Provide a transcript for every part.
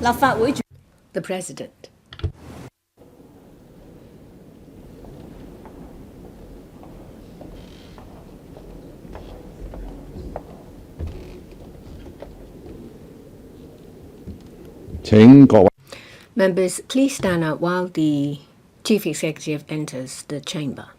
立法會主 The President. Members, please stand up while the Chief Executive enters the chamber.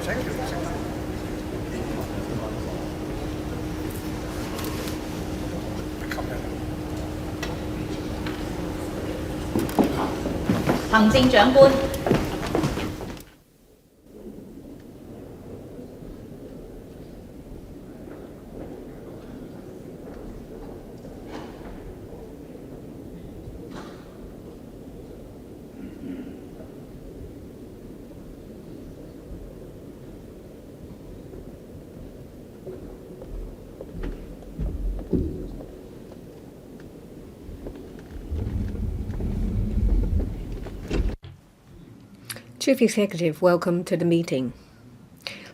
Thank you. 行政長官。Chief Executive, welcome to the meeting.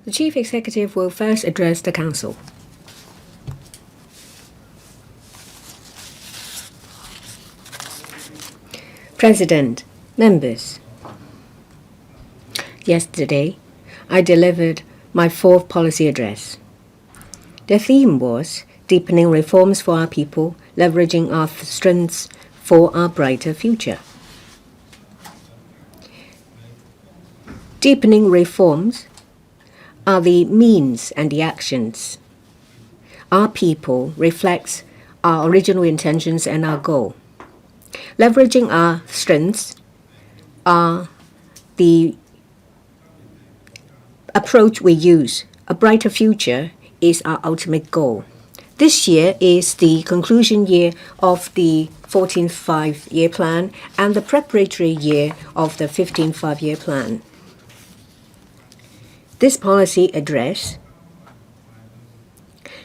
The Chief Executive will first address the Council. President, members. Yesterday, I delivered my fourth policy address. The theme was deepening reforms for our people, leveraging our strengths for our brighter future. Deepening reforms are the means and the actions. Our people reflects our original intentions and our goal. Leveraging our strengths are the approach we use. A brighter future is our ultimate goal. This year is the conclusion year of the 14th five-year plan and the preparatory year of the 15th five-year plan. This policy address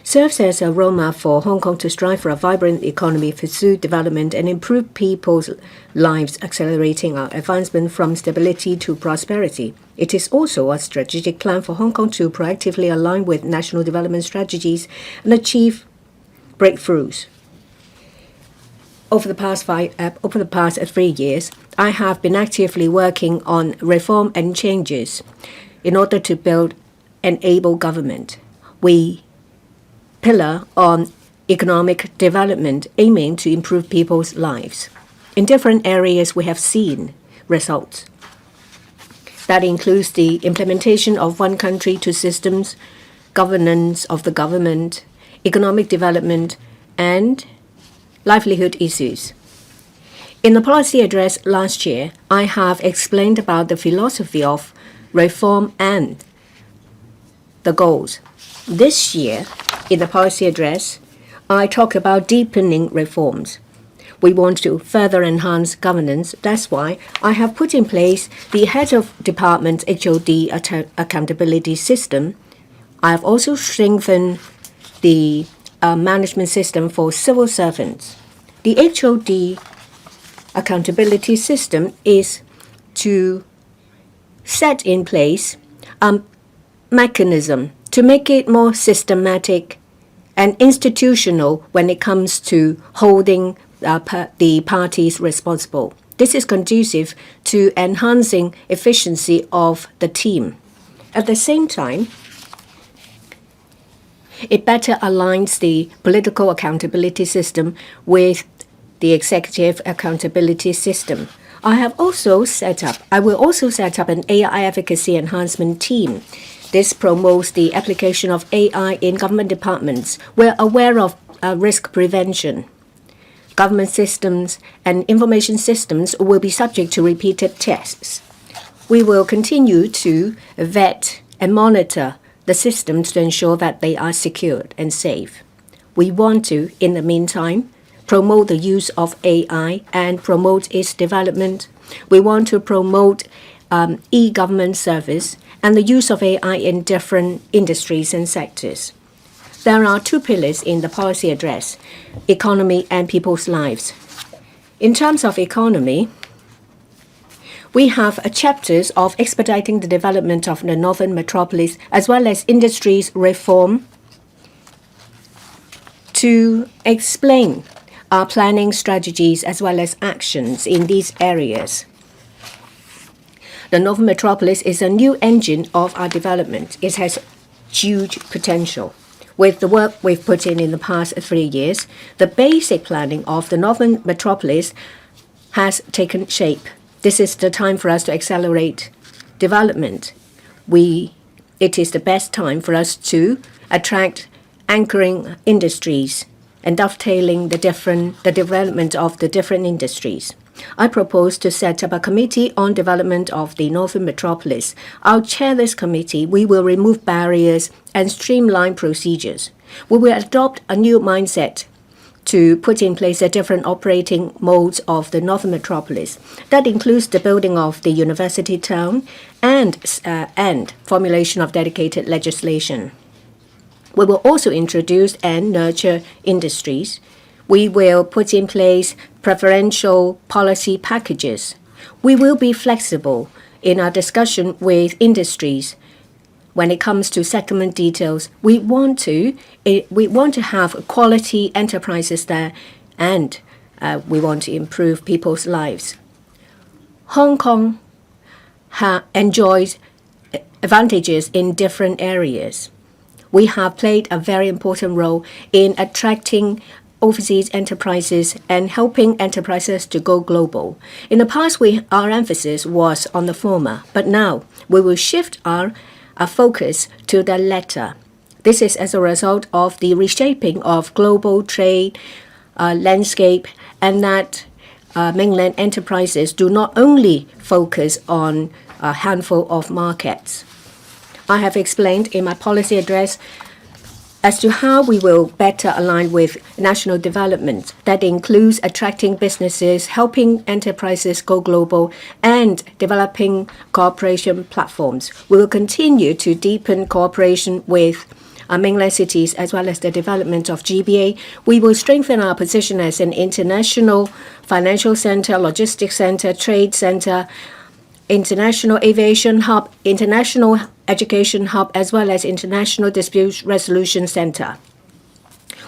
serves as a roadmap for Hong Kong to strive for a vibrant economy, pursue development, and improve people's lives, accelerating our advancement from stability to prosperity. It is also a strategic plan for Hong Kong to proactively align with national development strategies and achieve breakthroughs. Over the past 3 years, I have been actively working on reform and changes. In order to build an able government, we pillar on economic development, aiming to improve people's lives. In different areas, we have seen results. That includes the implementation of one country, two systems, governance of the government, economic development, and livelihood issues. In the policy address last year, I have explained about the philosophy of reform and the goals. This year, in the policy address, I talk about deepening reforms. We want to further enhance governance. That's why I have put in place the Head of Department HOD accountability system. I have also strengthened the management system for civil servants. The HOD accountability system is to set in place a mechanism to make it more systematic and institutional when it comes to holding the parties responsible. This is conducive to enhancing efficiency of the team. At the same time, it better aligns the political accountability system with the executive accountability system. I will also set up an AI advocacy enhancement team. This promotes the application of AI in government departments. We're aware of risk prevention. Government systems and information systems will be subject to repeated tests. We will continue to vet and monitor the systems to ensure that they are secured and safe. We want to, in the meantime, promote the use of AI and promote its development. We want to promote e-government service and the use of AI in different industries and sectors. There are two pillars in the policy address: economy and people's lives. In terms of economy, we have chapters of expediting the development of the Northern Metropolis as well as industries reform to explain our planning strategies as well as actions in these areas. The Northern Metropolis is a new engine of our development. It has huge potential. With the work we've put in the past 3 years, the basic planning of the Northern Metropolis has taken shape. This is the time for us to accelerate development. It is the best time for us to attract anchoring industries and dovetailing the development of the different industries. I propose to set up a committee on development of the Northern Metropolis. I'll chair this committee. We will remove barriers and streamline procedures. We will adopt a new mindset to put in place the different operating modes of the Northern Metropolis. That includes the building of the university town and formulation of dedicated legislation. We will also introduce and nurture industries. We will put in place preferential policy packages. We will be flexible in our discussion with industries. When it comes to settlement details, we want to have quality enterprises there, and we want to improve people's lives. Hong Kong enjoys advantages in different areas. We have played a very important role in attracting overseas enterprises and helping enterprises to go global. In the past, our emphasis was on the former, but now we will shift our focus to the latter. This is as a result of the reshaping of global trade landscape, and that mainland enterprises do not only focus on a handful of markets. I have explained in my policy address as to how we will better align with national development. That includes attracting businesses, helping enterprises go global, and developing cooperation platforms. We will continue to deepen cooperation with mainland cities as well as the development of GBA. We will strengthen our position as an international financial center, logistics center, trade center, international aviation hub, international education hub, as well as international dispute resolution center.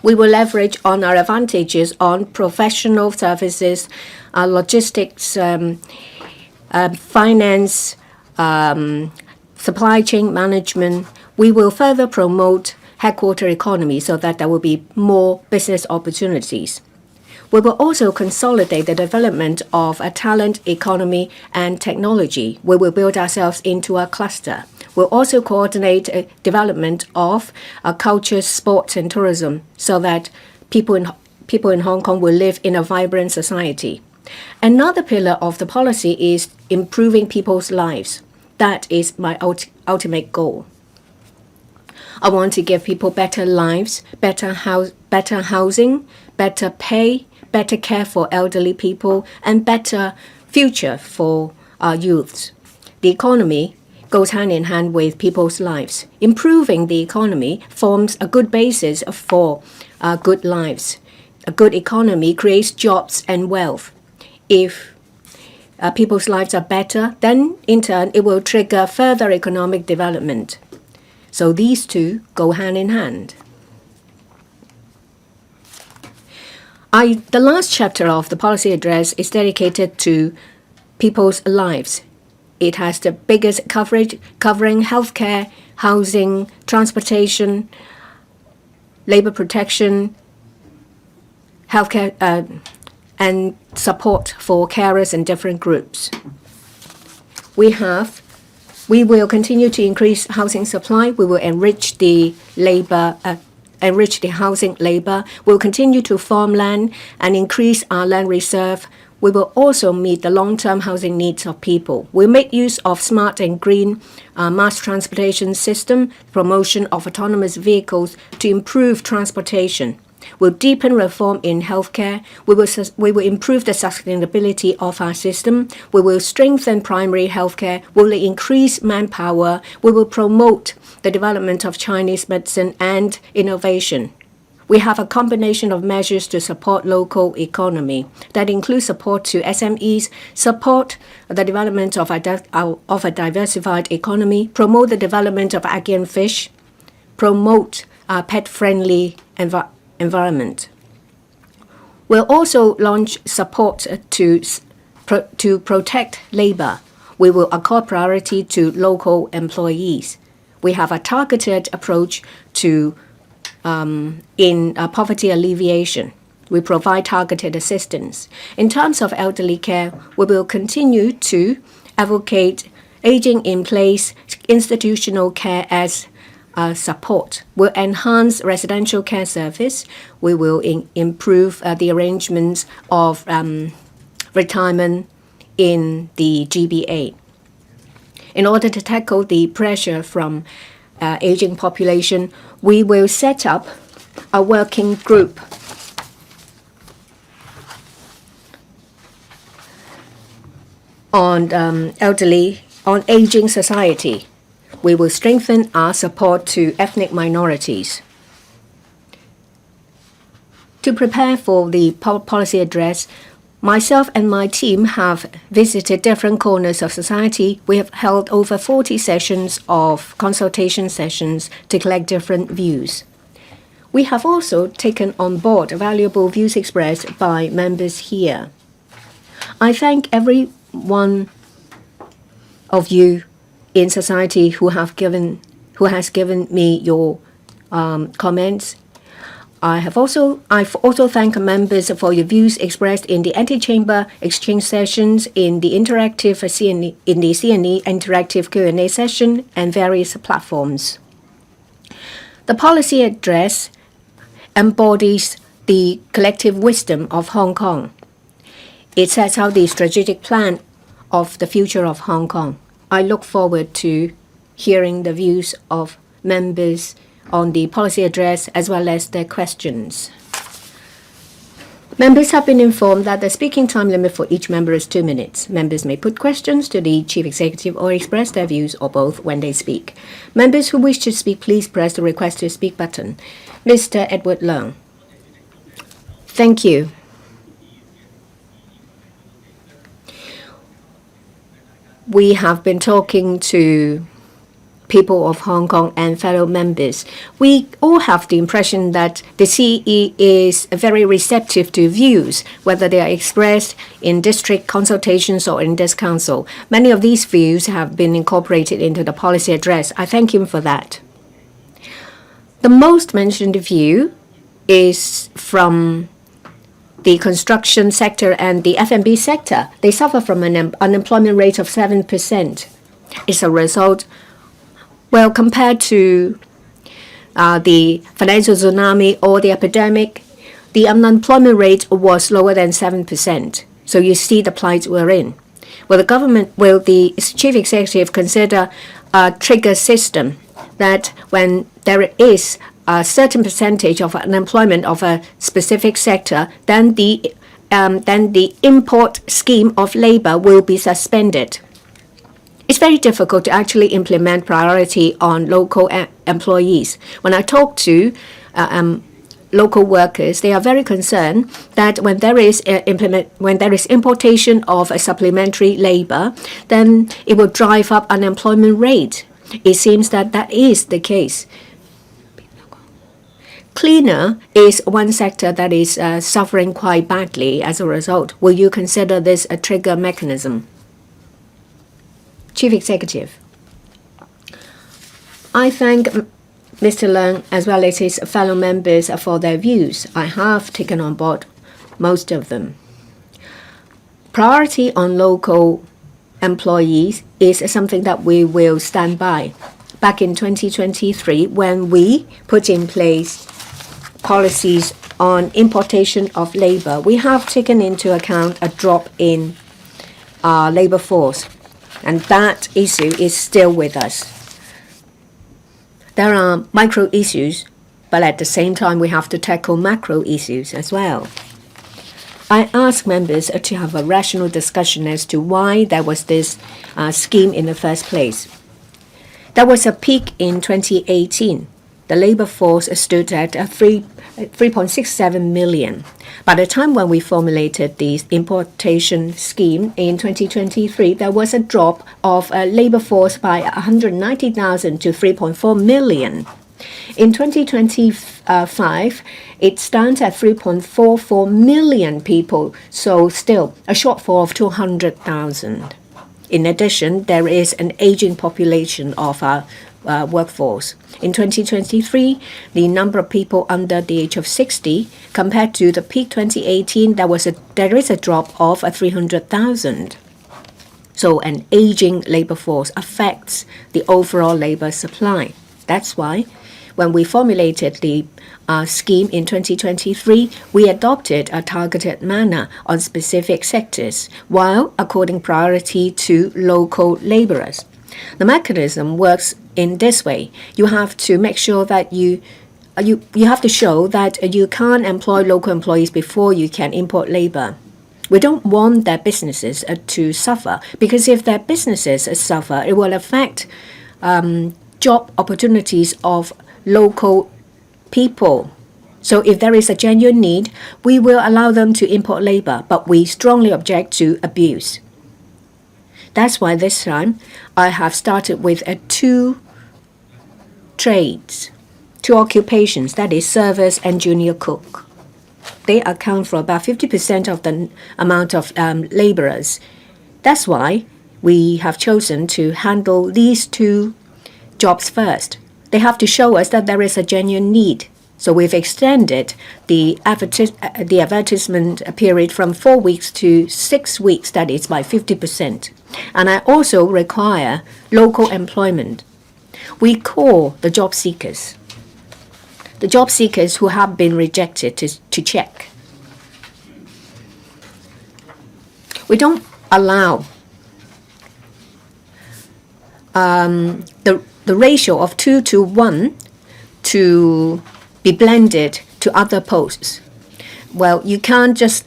We will leverage on our advantages on professional services, logistics, finance, supply chain management. We will further promote headquarter economy so that there will be more business opportunities. We will also consolidate the development of a talent economy and technology. We will build ourselves into a cluster. We'll also coordinate development of culture, sports, and tourism so that people in Hong Kong will live in a vibrant society. Another pillar of the policy is improving people's lives. That is my ultimate goal. I want to give people better lives, better housing, better pay, better care for elderly people, and better future for our youths. The economy goes hand in hand with people's lives. Improving the economy forms a good basis for good lives. A good economy creates jobs and wealth. If people's lives are better, then in turn it will trigger further economic development. So these two go hand in hand. The last chapter of the policy address is dedicated to people's lives. It has the biggest coverage covering healthcare, housing, transportation, labor protection, healthcare, and support for carers and different groups. We will continue to increase housing supply. We will enrich the housing labor. We'll continue to farm land and increase our land reserve. We will also meet the long-term housing needs of people. We'll make use of smart and green mass transportation system, promotion of autonomous vehicles to improve transportation. We'll deepen reform in healthcare. We will improve the sustainability of our system. We will strengthen primary healthcare. We will increase manpower. We will promote the development of Chinese medicine and innovation. We have a combination of measures to support local economy that includes support to SMEs, support the development of a diversified economy, promote the development of agri and fish, promote a pet-friendly environment. We'll also launch support to protect labor. We will accord priority to local employees. We have a targeted approach to in poverty alleviation. We provide targeted assistance. In terms of elderly care, we will continue to advocate aging in place institutional care as support. We'll enhance residential care service. We will improve the arrangements of retirement in the GBA. In order to tackle the pressure from aging population, we will set up a working group on aging society. We will strengthen our support to ethnic minorities. To prepare for the policy address, myself and my team have visited different corners of society. We have held over 40 sessions of consultation sessions to collect different views. We have also taken on board valuable views expressed by members here. I thank every one of you in society who has given me your comments. I've also thanked members for your views expressed in the antechamber exchange sessions, in the interactive CNE interactive Q&A session, and various platforms. The policy address embodies the collective wisdom of Hong Kong. It sets out the strategic plan of the future of Hong Kong. I look forward to hearing the views of members on the policy address as well as their questions. Members have been informed that the speaking time limit for each member is 2 minutes. Members may put questions to the Chief Executive or express their views or both when they speak. Members who wish to speak, please press the Request to Speak button. Mr. Edward Leung. Thank you. We have been talking to people of Hong Kong and fellow members. We all have the impression that the CE is very receptive to views, whether they are expressed in district consultations or in this council. Many of these views have been incorporated into the policy address. I thank him for that. The most mentioned view is from the construction sector and the F&B sector. They suffer from an unemployment rate of 7%. It's a result, well, compared to the financial tsunami or the epidemic, the unemployment rate was lower than 7%. So you see the plight we're in. Will the Chief Executive consider a trigger system that when there is a certain percentage of unemployment of a specific sector, then the import scheme of labor will be suspended? It's very difficult to actually implement priority on local employees. When I talk to local workers, they are very concerned that when there is importation of a supplementary labor, then it will drive up unemployment rate. It seems that is the case. Cleaner is one sector that is suffering quite badly as a result. Will you consider this a trigger mechanism? Chief Executive. I thank Mr. Leung as well as his fellow members for their views. I have taken on board most of them. Priority on local employees is something that we will stand by. Back in 2023, when we put in place policies on importation of labor, we have taken into account a drop in our labor force, and that issue is still with us. There are micro issues, but at the same time we have to tackle macro issues as well. I ask members to have a rational discussion as to why there was this scheme in the first place. There was a peak in 2018. the labor force stood at 3.67 million. By the time when we formulated the importation scheme in 2023, there was a drop of labor force by 190,000 to 3.4 million. In 2025, it stands at 3.44 million people, so still a shortfall of 200,000. In addition, there is an aging population of our workforce. In 2023, the number of people under the age of 60, compared to the peak 2018, there is a drop of 300,000. So an aging labor force affects the overall labor supply. That's why when we formulated the scheme in 2023, we adopted a targeted manner on specific sectors while according priority to local laborers. The mechanism works in this way. You have to make sure that you have to show that you can't employ local employees before you can import labor. We don't want their businesses to suffer, because if their businesses suffer, it will affect job opportunities of local people. So if there is a genuine need, we will allow them to import labor, but we strongly object to abuse. That's why this time I have started with two trades, two occupations, that is servers and junior cook. They account for about 50% of the amount of laborers. That's why we have chosen to handle these two jobs first. They have to show us that there is a genuine need. So we've extended the advertisement period from 4 weeks to 6 weeks, that is by 50%. And I also require local employment. We call the job seekers who have been rejected to check. We don't allow the ratio of 2 to 1 to be blended to other posts. Well, you can't just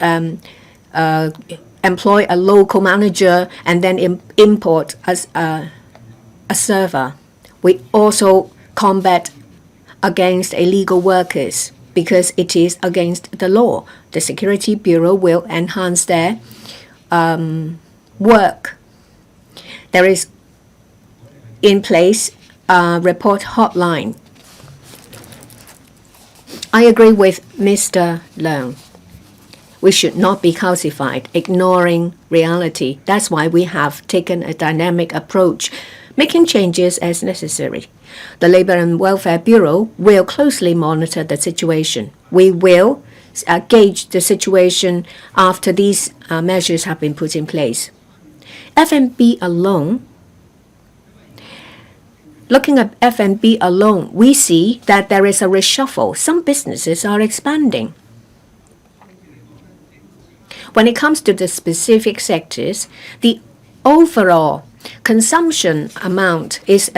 employ a local manager and then import as a server. We also combat against illegal workers because it is against the law. The Security Bureau will enhance their work. There is in place a report hotline. I agree with Mr. Leung. We should not be calcified, ignoring reality. That's why we have taken a dynamic approach, making changes as necessary. The Labor and Welfare Bureau will closely monitor the situation. We will gauge the situation after these measures have been put in place. F&B alone, looking at F&B alone, we see that there is a reshuffle. Some businesses are expanding. When it comes to the specific sectors, the overall consumption amount is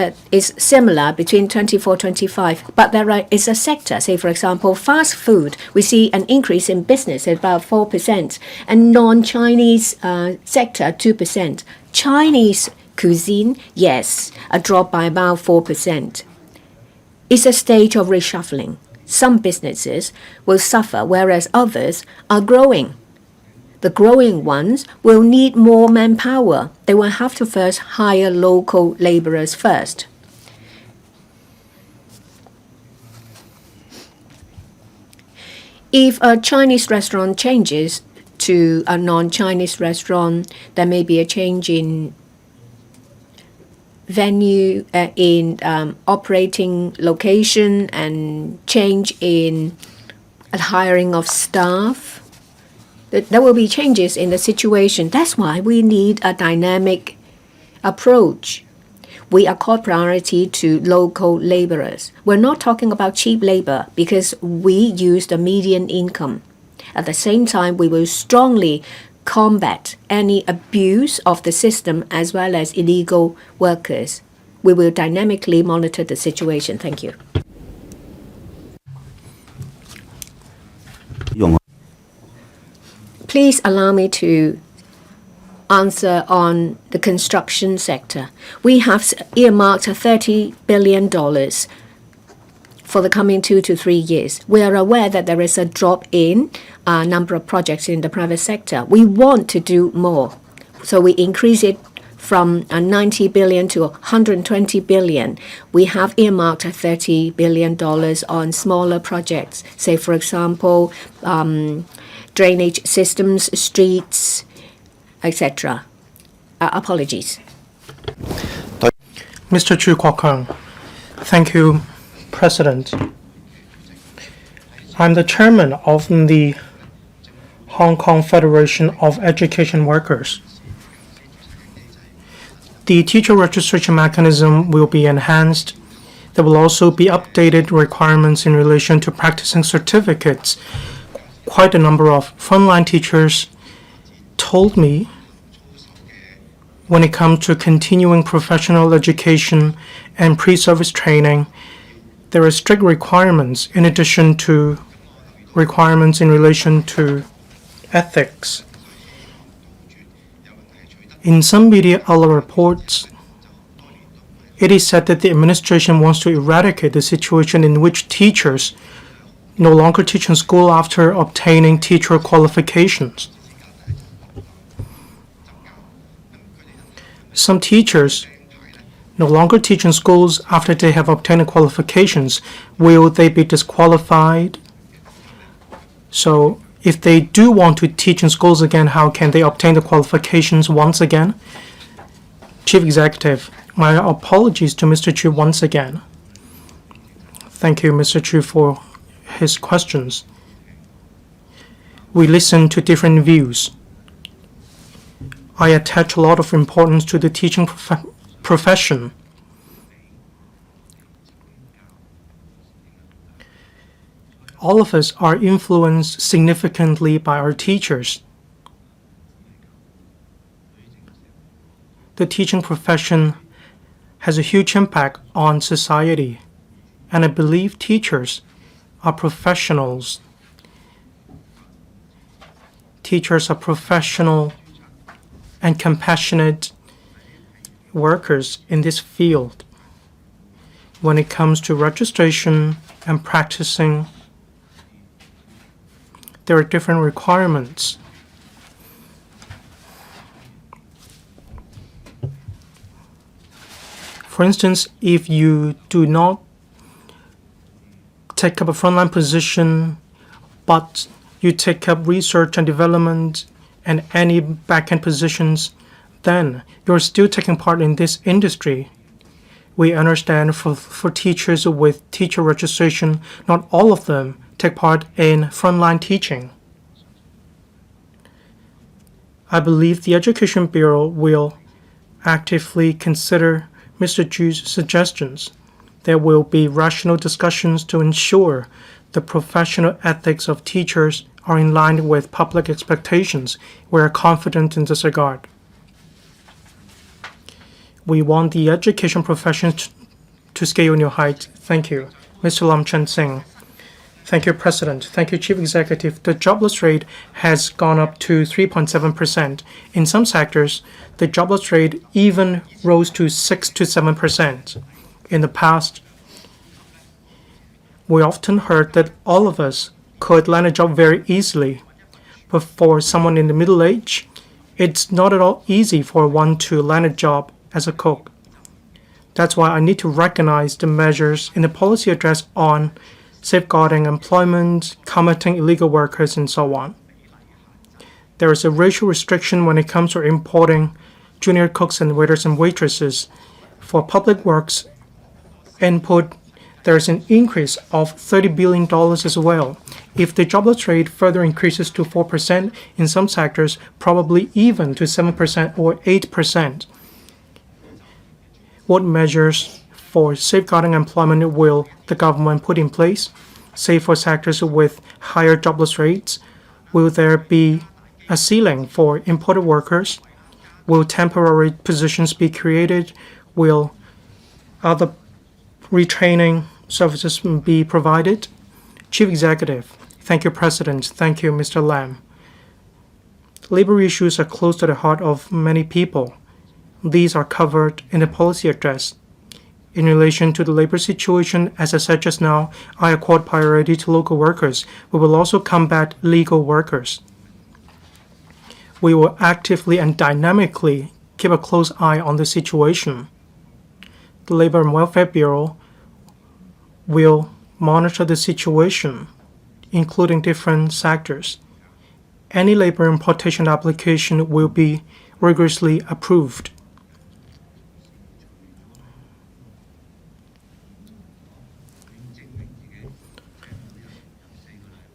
similar between 24-25, but there is a sector, say for example, fast food. We see an increase in business at about 4%, and non-Chinese sector 2%. Chinese cuisine, yes, a drop by about 4%. It's a stage of reshuffling. Some businesses will suffer, whereas others are growing. The growing ones will need more manpower. They will have to first hire local laborers first. If a Chinese restaurant changes to a non-Chinese restaurant, there may be a change in venue, in operating location, and change in hiring of staff. There will be changes in the situation. That's why we need a dynamic approach. We accord priority to local laborers. We're not talking about cheap labor because we use the median income. At the same time, we will strongly combat any abuse of the system as well as illegal workers. We will dynamically monitor the situation. Thank you. Please allow me to answer on the construction sector. We have earmarked $30 billion for the coming 2 to 3 years. We are aware that there is a drop in number of projects in the private sector. We want to do more, so we increase it from 90 billion to 120 billion. We have earmarked $30 billion on smaller projects, say, for example, drainage systems, streets, etc. Apologies. Mr. Chu Kwok-keung. Thank you, President. I'm the chairman of the Hong Kong Federation of Education Workers. The teacher registration mechanism will be enhanced. There will also be updated requirements in relation to practicing certificates. Quite a number of frontline teachers told me when it comes to continuing professional education and pre-service training, there are strict requirements in addition to requirements in relation to ethics. In some media outlet reports, it is said that the administration wants to eradicate the situation in which teachers no longer teach in school after obtaining teacher qualifications. Some teachers no longer teach in schools after they have obtained qualifications. Will they be disqualified? So if they do want to teach in schools again, how can they obtain the qualifications once again? Chief Executive, my apologies to Mr. Chu once again. Thank you, Mr. Chu, for his questions. We listen to different views. I attach a lot of importance to the teaching profession. All of us are influenced significantly by our teachers. The teaching profession has a huge impact on society, and I believe teachers are professionals. Teachers are professional and compassionate workers in this field. When it comes to registration and practicing, there are different requirements. For instance, if you do not take up a frontline position, but you take up research and development and any back-end positions, then you're still taking part in this industry. We understand for teachers with teacher registration, not all of them take part in frontline teaching. I believe the Education Bureau will actively consider Mr. Chu's suggestions. There will be rational discussions to ensure the professional ethics of teachers are in line with public expectations. We are confident in this regard. We want the education profession to scale new heights. Thank you. Mr. Lam Chen Sing. Thank you, President. Thank you, Chief Executive. The jobless rate has gone up to 3.7%. In some sectors, the jobless rate even rose to 6 to 7%. In the past, we often heard that all of us could land a job very easily. But for someone in the middle age, it's not at all easy for one to land a job as a cook. That's why I need to recognize the measures in the policy address on safeguarding employment, combating illegal workers, and so on. There is a racial restriction when it comes to importing junior cooks and waiters and waitresses. For public works input, there is an increase of $30 billion as well. If the jobless rate further increases to 4%, in some sectors, probably even to 7% or 8%. What measures for safeguarding employment will the government put in place? Say for sectors with higher jobless rates, will there be a ceiling for imported workers? Will temporary positions be created? Will other retraining services be provided? Chief Executive. Thank you, President. Thank you, Mr. Lam. Labor issues are close to the heart of many people. These are covered in the policy address. In relation to the labor situation, as I said just now, I accord priority to local workers. We will also combat legal workers. We will actively and dynamically keep a close eye on the situation. The Labor and Welfare Bureau will monitor the situation, including different sectors. Any labor importation application will be rigorously approved.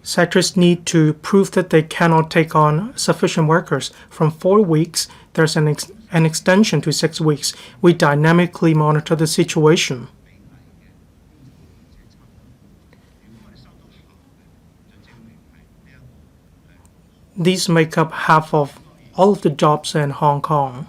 Sectors need to prove that they cannot take on sufficient workers. From 4 weeks, there's an extension to 6 weeks. We dynamically monitor the situation. These make up half of all of the jobs in Hong Kong.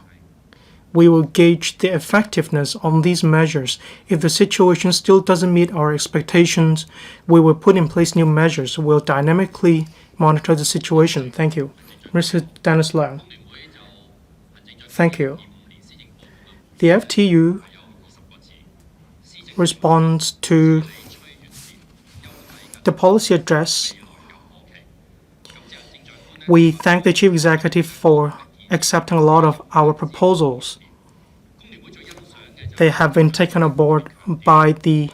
We will gauge the effectiveness of these measures. If the situation still doesn't meet our expectations, we will put in place new measures. We'll dynamically monitor the situation. Thank you. Mr. Dennis Leung. Thank you. The FTU responds to the policy address. We thank the Chief Executive for accepting a lot of our proposals. They have been taken aboard by the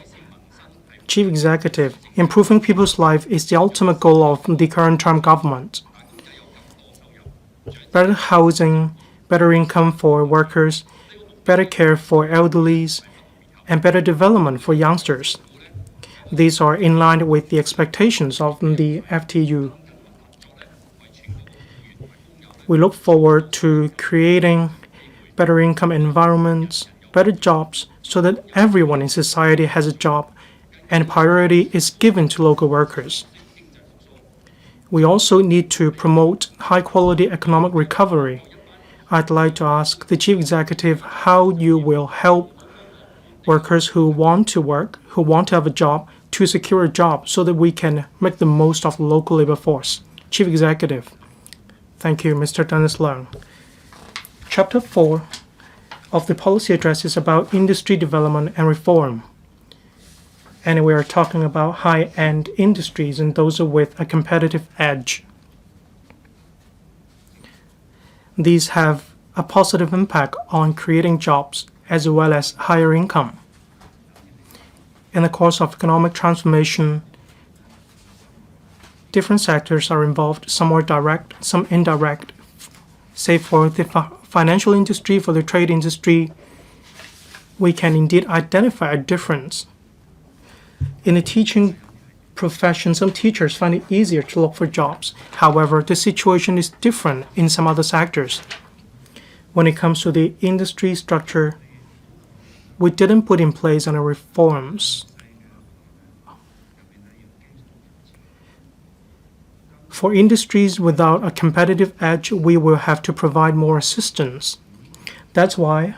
Chief Executive. Improving people's life is the ultimate goal of the current term government. Better housing, better income for workers, better care for elderlies, and better development for youngsters. These are in line with the expectations of the FTU. We look forward to creating better income environments, better jobs, so that everyone in society has a job and priority is given to local workers. We also need to promote high-quality economic recovery. I'd like to ask the Chief Executive how you will help workers who want to work, who want to have a job, to secure a job so that we can make the most of the local labor force. Chief Executive. Thank you, Mr. Dennis Leung. Chapter 4 of the policy address is about industry development and reform. And we are talking about high-end industries and those with a competitive edge. These have a positive impact on creating jobs as well as higher income. In the course of economic transformation, different sectors are involved, some are direct, some indirect. Say for the financial industry, for the trade industry, we can indeed identify a difference. In the teaching profession, some teachers find it easier to look for jobs. However, the situation is different in some other sectors. When it comes to the industry structure, we didn't put in place any reforms. For industries without a competitive edge, we will have to provide more assistance. That's why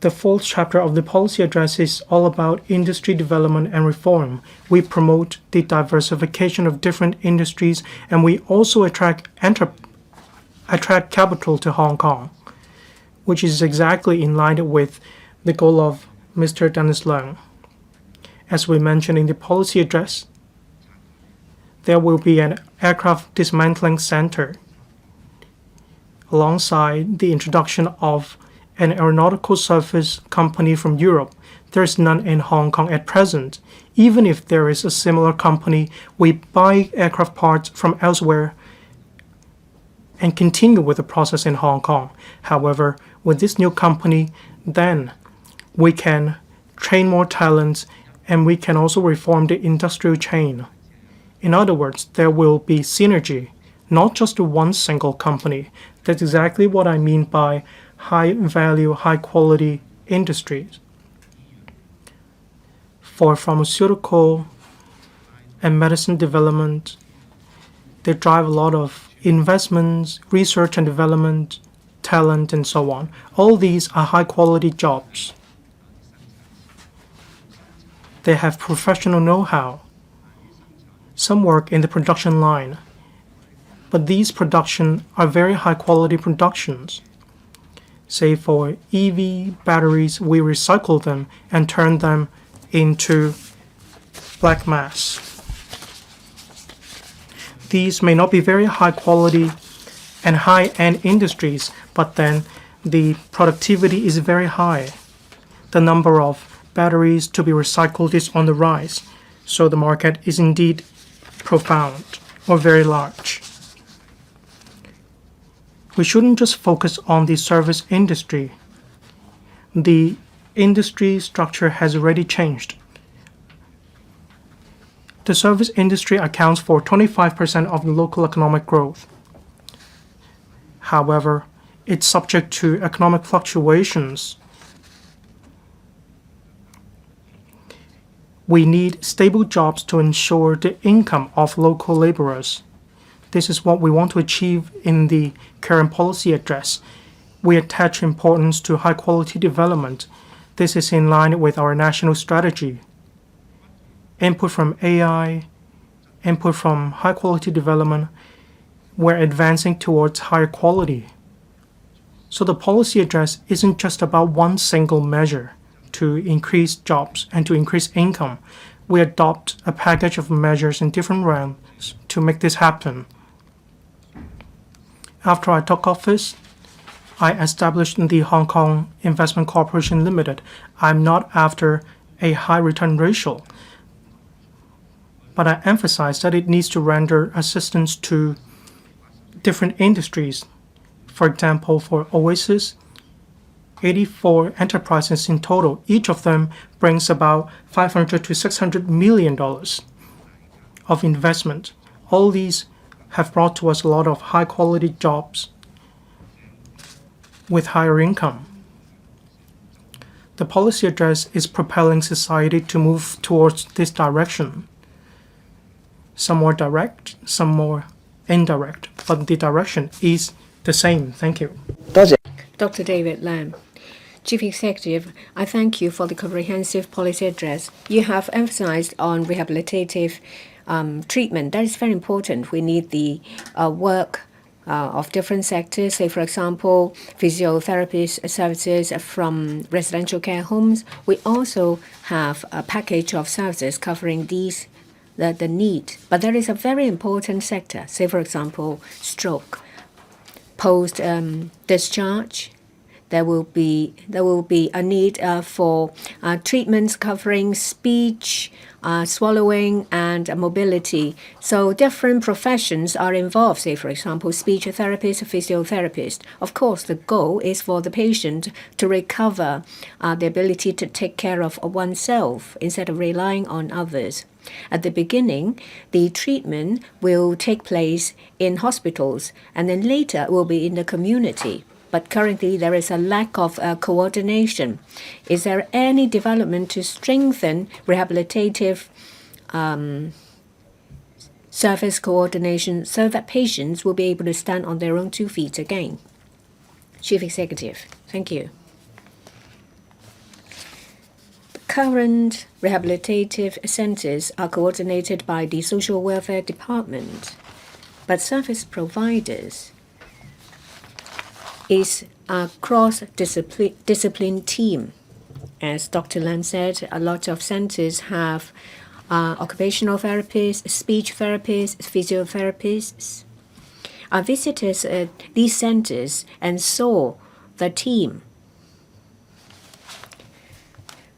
the 4th chapter of the policy address is all about industry development and reform. We promote the diversification of different industries, and we also attract capital to Hong Kong, which is exactly in line with the goal of Mr. Dennis Leung. As we mentioned in the policy address, there will be an aircraft dismantling center alongside the introduction of an aeronautical service company from Europe. There is none in Hong Kong at present. Even if there is a similar company, we buy aircraft parts from elsewhere and continue with the process in Hong Kong. However, with this new company, then we can train more talents and we can also reform the industrial chain. In other words, there will be synergy, not just one single company. That's exactly what I mean by high-value, high-quality industries. For pharmaceutical and medicine development, they drive a lot of investments, research and development, talent, and so on. All these are high-quality jobs. They have professional know-how. Some work in the production line, but these productions are very high-quality productions. Say for EV batteries, we recycle them and turn them into black mass. These may not be very high quality and high-end industries, but then the productivity is very high. The number of batteries to be recycled is on the rise, so the market is indeed profound or very large. We shouldn't just focus on the service industry. The industry structure has already changed. The service industry accounts for 25% of the local economic growth. However, it's subject to economic fluctuations. We need stable jobs to ensure the income of local laborers. This is what we want to achieve in the current policy address. We attach importance to high-quality development. This is in line with our national strategy. Input from AI, input from high-quality development, we're advancing towards higher quality. So the policy address isn't just about one single measure to increase jobs and to increase income. We adopt a package of measures in different realms to make this happen. After I took office, I established the Hong Kong Investment Corporation Limited. I'm not after a high return ratio, but I emphasize that it needs to render assistance to different industries. For example, for Oasis, 84 enterprises in total. Each of them brings about $500 to $600 million of investment. All these have brought to us a lot of high-quality jobs with higher income. The policy address is propelling society to move towards this direction. Some more direct, some more indirect, but the direction is the same. Thank you. Dr. David Lam, Chief Executive, I thank you for the comprehensive policy address. You have emphasized on rehabilitative treatment. That is very important. We need the work of different sectors, say, for example, physiotherapy services from residential care homes. We also have a package of services covering these the need. But there is a very important sector, say, for example, stroke. Post discharge, there will be a need for treatments covering speech, swallowing, and mobility. So different professions are involved, say, for example, speech therapist, physiotherapist. Of course, the goal is for the patient to recover the ability to take care of oneself instead of relying on others. At the beginning, the treatment will take place in hospitals, and then later it will be in the community. But currently, there is a lack of coordination. Is there any development to strengthen rehabilitative service coordination so that patients will be able to stand on their own 2 feet again? Chief Executive, thank you. Current rehabilitative centers are coordinated by the Social Welfare Department, but service providers is a cross-discipline team. As Dr. Lam said, a lot of centers have occupational therapists, speech therapists, physiotherapists. I visited these centers and saw the team.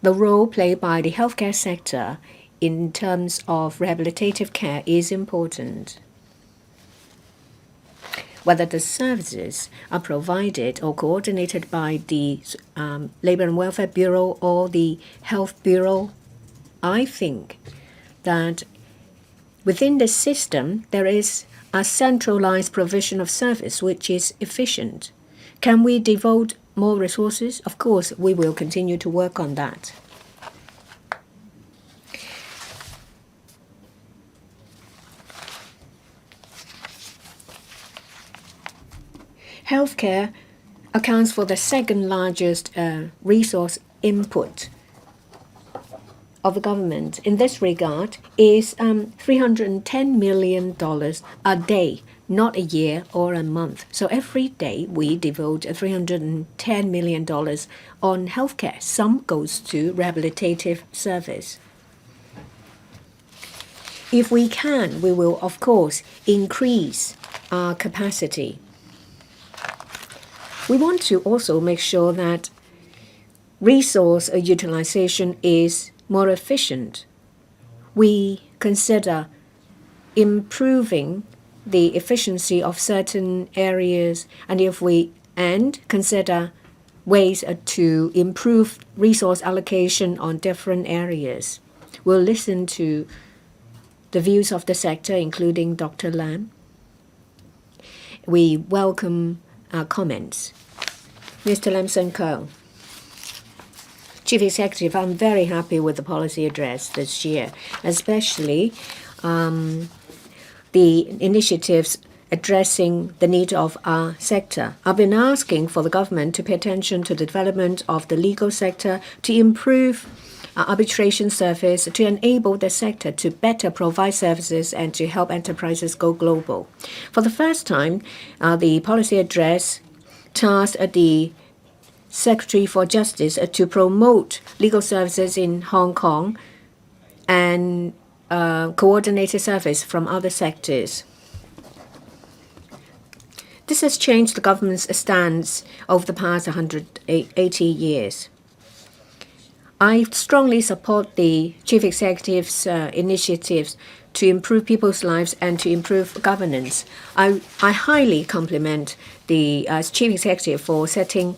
The role played by the healthcare sector in terms of rehabilitative care is important. Whether the services are provided or coordinated by the Labor and Welfare Bureau or the Health Bureau, I think that within the system there is a centralized provision of service which is efficient. Can we devote more resources? Of course, we will continue to work on that. Healthcare accounts for the second largest resource input of the government in this regard is $310 million a day, not a year or a month. So every day we devote $310 million on healthcare. Some goes to rehabilitative service. If we can, we will, of course, increase our capacity. We want to also make sure that resource utilization is more efficient. We consider improving the efficiency of certain areas, and consider ways to improve resource allocation on different areas. We'll listen to the views of the sector, including Dr. Lam. We welcome comments. Mr. Lam Sun Kong. Chief Executive, I'm very happy with the policy address this year, especially the initiatives addressing the need of our sector. I've been asking for the government to pay attention to the development of the legal sector, to improve arbitration service, to enable the sector to better provide services and to help enterprises go global. For the first time, the policy address tasked the Secretary for Justice to promote legal services in Hong Kong and coordinated service from other sectors. This has changed the government's stance over the past 180 years. I strongly support the Chief Executive's initiatives to improve people's lives and to improve governance. I highly compliment the Chief Executive for setting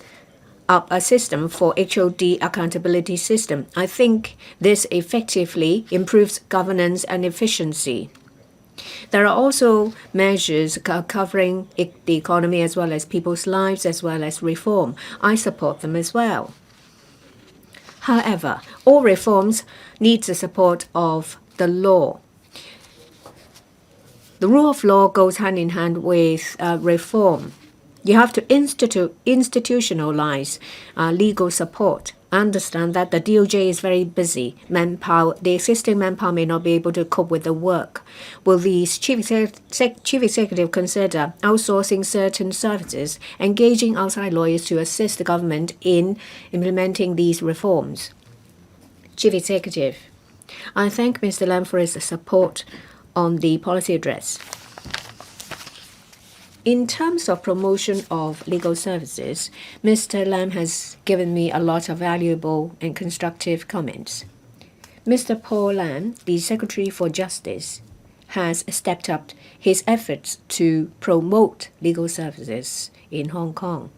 up a system for HOD accountability system. I think this effectively improves governance and efficiency. There are also measures covering the economy as well as people's lives as well as reform. I support them as well. However, all reforms need the support of the law. The rule of law goes hand in hand with reform. You have to institutionalize legal support. I understand that the DOJ is very busy. The existing manpower may not be able to cope with the work. Will the Chief Executive consider outsourcing certain services, engaging outside lawyers to assist the government in implementing these reforms? Chief Executive, I thank Mr. Lam for his support on the policy address. In terms of promotion of legal services, Mr. Lam has given me a lot of valuable and constructive comments. Mr. Paul Lam, the Secretary for Justice, has stepped up his efforts to promote legal services in Hong Kong.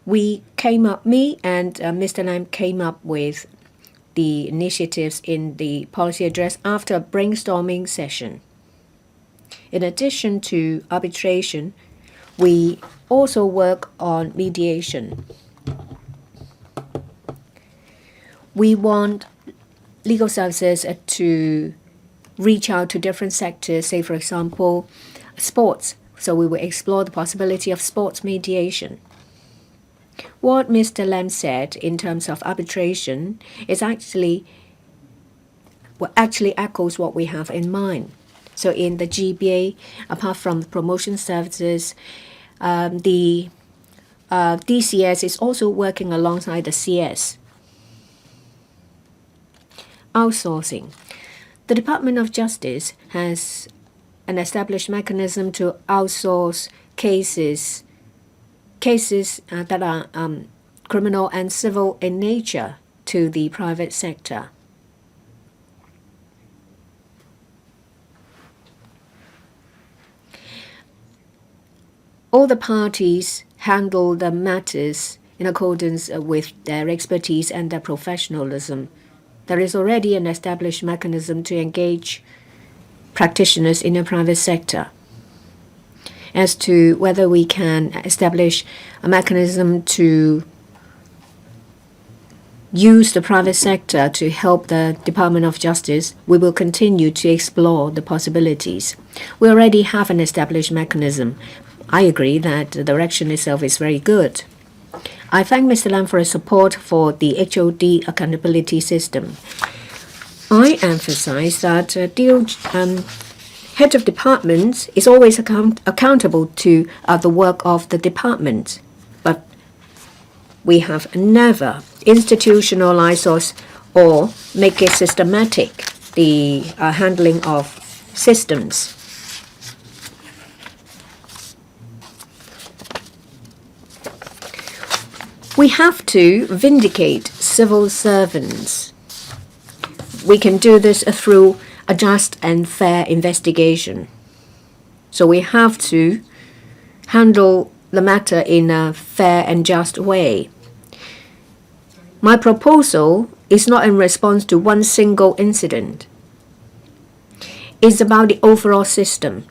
Me and Mr. Lam came up with the initiatives in the policy address after a brainstorming session. In addition to arbitration, we also work on mediation. We want legal services to reach out to different sectors, say, for example, sports. So we will explore the possibility of sports mediation. What Mr. Lam said in terms of arbitration is actually echoes what we have in mind. So in the GBA, apart from the promotion services, the DCS is also working alongside the CS. Outsourcing. The Department of Justice has an established mechanism to outsource cases that are criminal and civil in nature to the private sector. All the parties handle the matters in accordance with their expertise and their professionalism. There is already an established mechanism to engage practitioners in the private sector. As to whether we can establish a mechanism to use the private sector to help the Department of Justice, we will continue to explore the possibilities. We already have an established mechanism. I agree that the direction itself is very good. I thank Mr. Lam for his support for the HOD accountability system. I emphasize that head of departments is always accountable to the work of the department, but we have never institutionalized or make it systematic, the handling of systems. We have to vindicate civil servants. We can do this through a just and fair investigation. So we have to handle the matter in a fair and just way. My proposal is not in response to one single incident. It's about the overall system.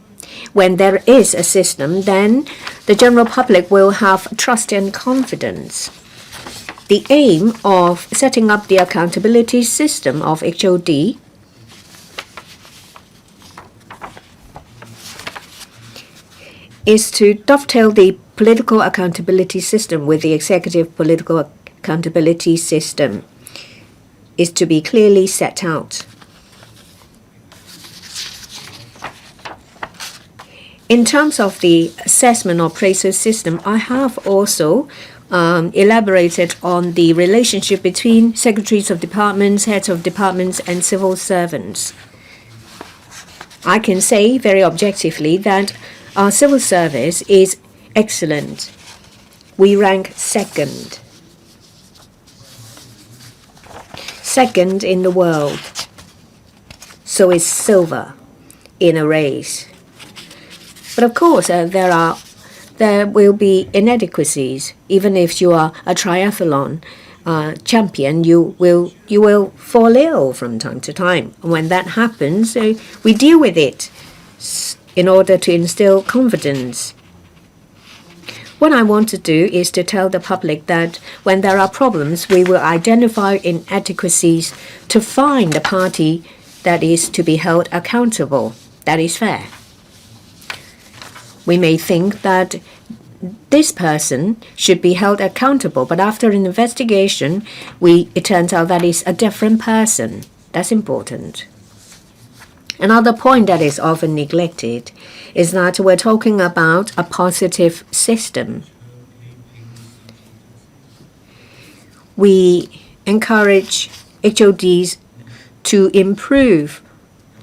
When there is a system, then the general public will have trust and confidence. The aim of setting up the accountability system of HOD is to dovetail the political accountability system with the executive political accountability system, is to be clearly set out. In terms of the assessment or appraisal system, I have also elaborated on the relationship between secretaries of departments, heads of departments, and civil servants. I can say very objectively that our civil service is excellent. We rank second in the world. So it's silver in a race. But of course, there will be inadequacies. Even if you are a triathlon champion, you will fall ill from time to time. When that happens, we deal with it in order to instill confidence. What I want to do is to tell the public that when there are problems, we will identify inadequacies to find the party that is to be held accountable. That is fair. We may think that this person should be held accountable, but after an investigation, it turns out that is a different person. That's important. Another point that is often neglected is that we're talking about a positive system. We encourage HODs to improve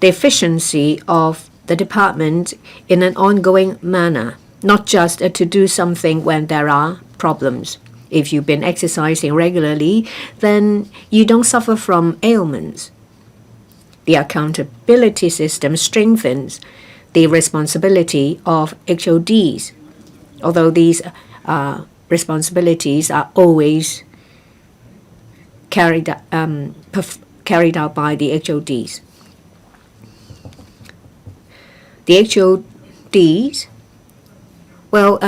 the efficiency of the department in an ongoing manner, not just to do something when there are problems. If you've been exercising regularly, then you don't suffer from ailments. The accountability system strengthens the responsibility of HODs, although these responsibilities are always carried out by the HODs. The HODs,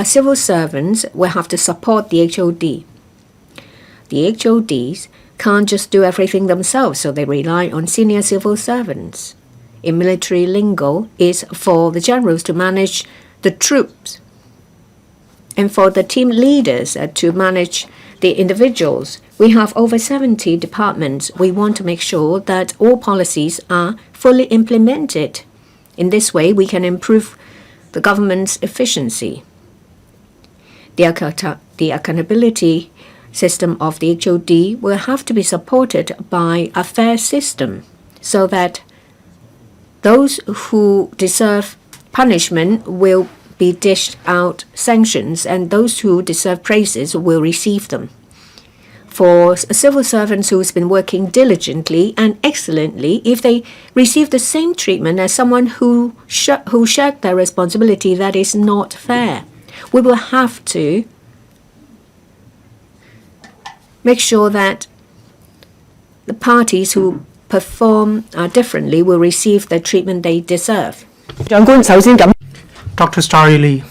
civil servants will have to support the HOD. The HODs can't just do everything themselves, so they rely on senior civil servants. In military lingo, is for the generals to manage the troops and for the team leaders to manage the individuals. We have over 70 departments. We want to make sure that all policies are fully implemented. In this way, we can improve the government's efficiency. The accountability system of the HOD will have to be supported by a fair system so that those who deserve punishment will be dished out sanctions and those who deserve praises will receive them. For civil servants who's been working diligently and excellently, if they receive the same treatment as someone who shirked their responsibility, that is not fair. We will have to make sure that the parties who perform differently will receive the treatment they deserve. Dr. Starry Lee,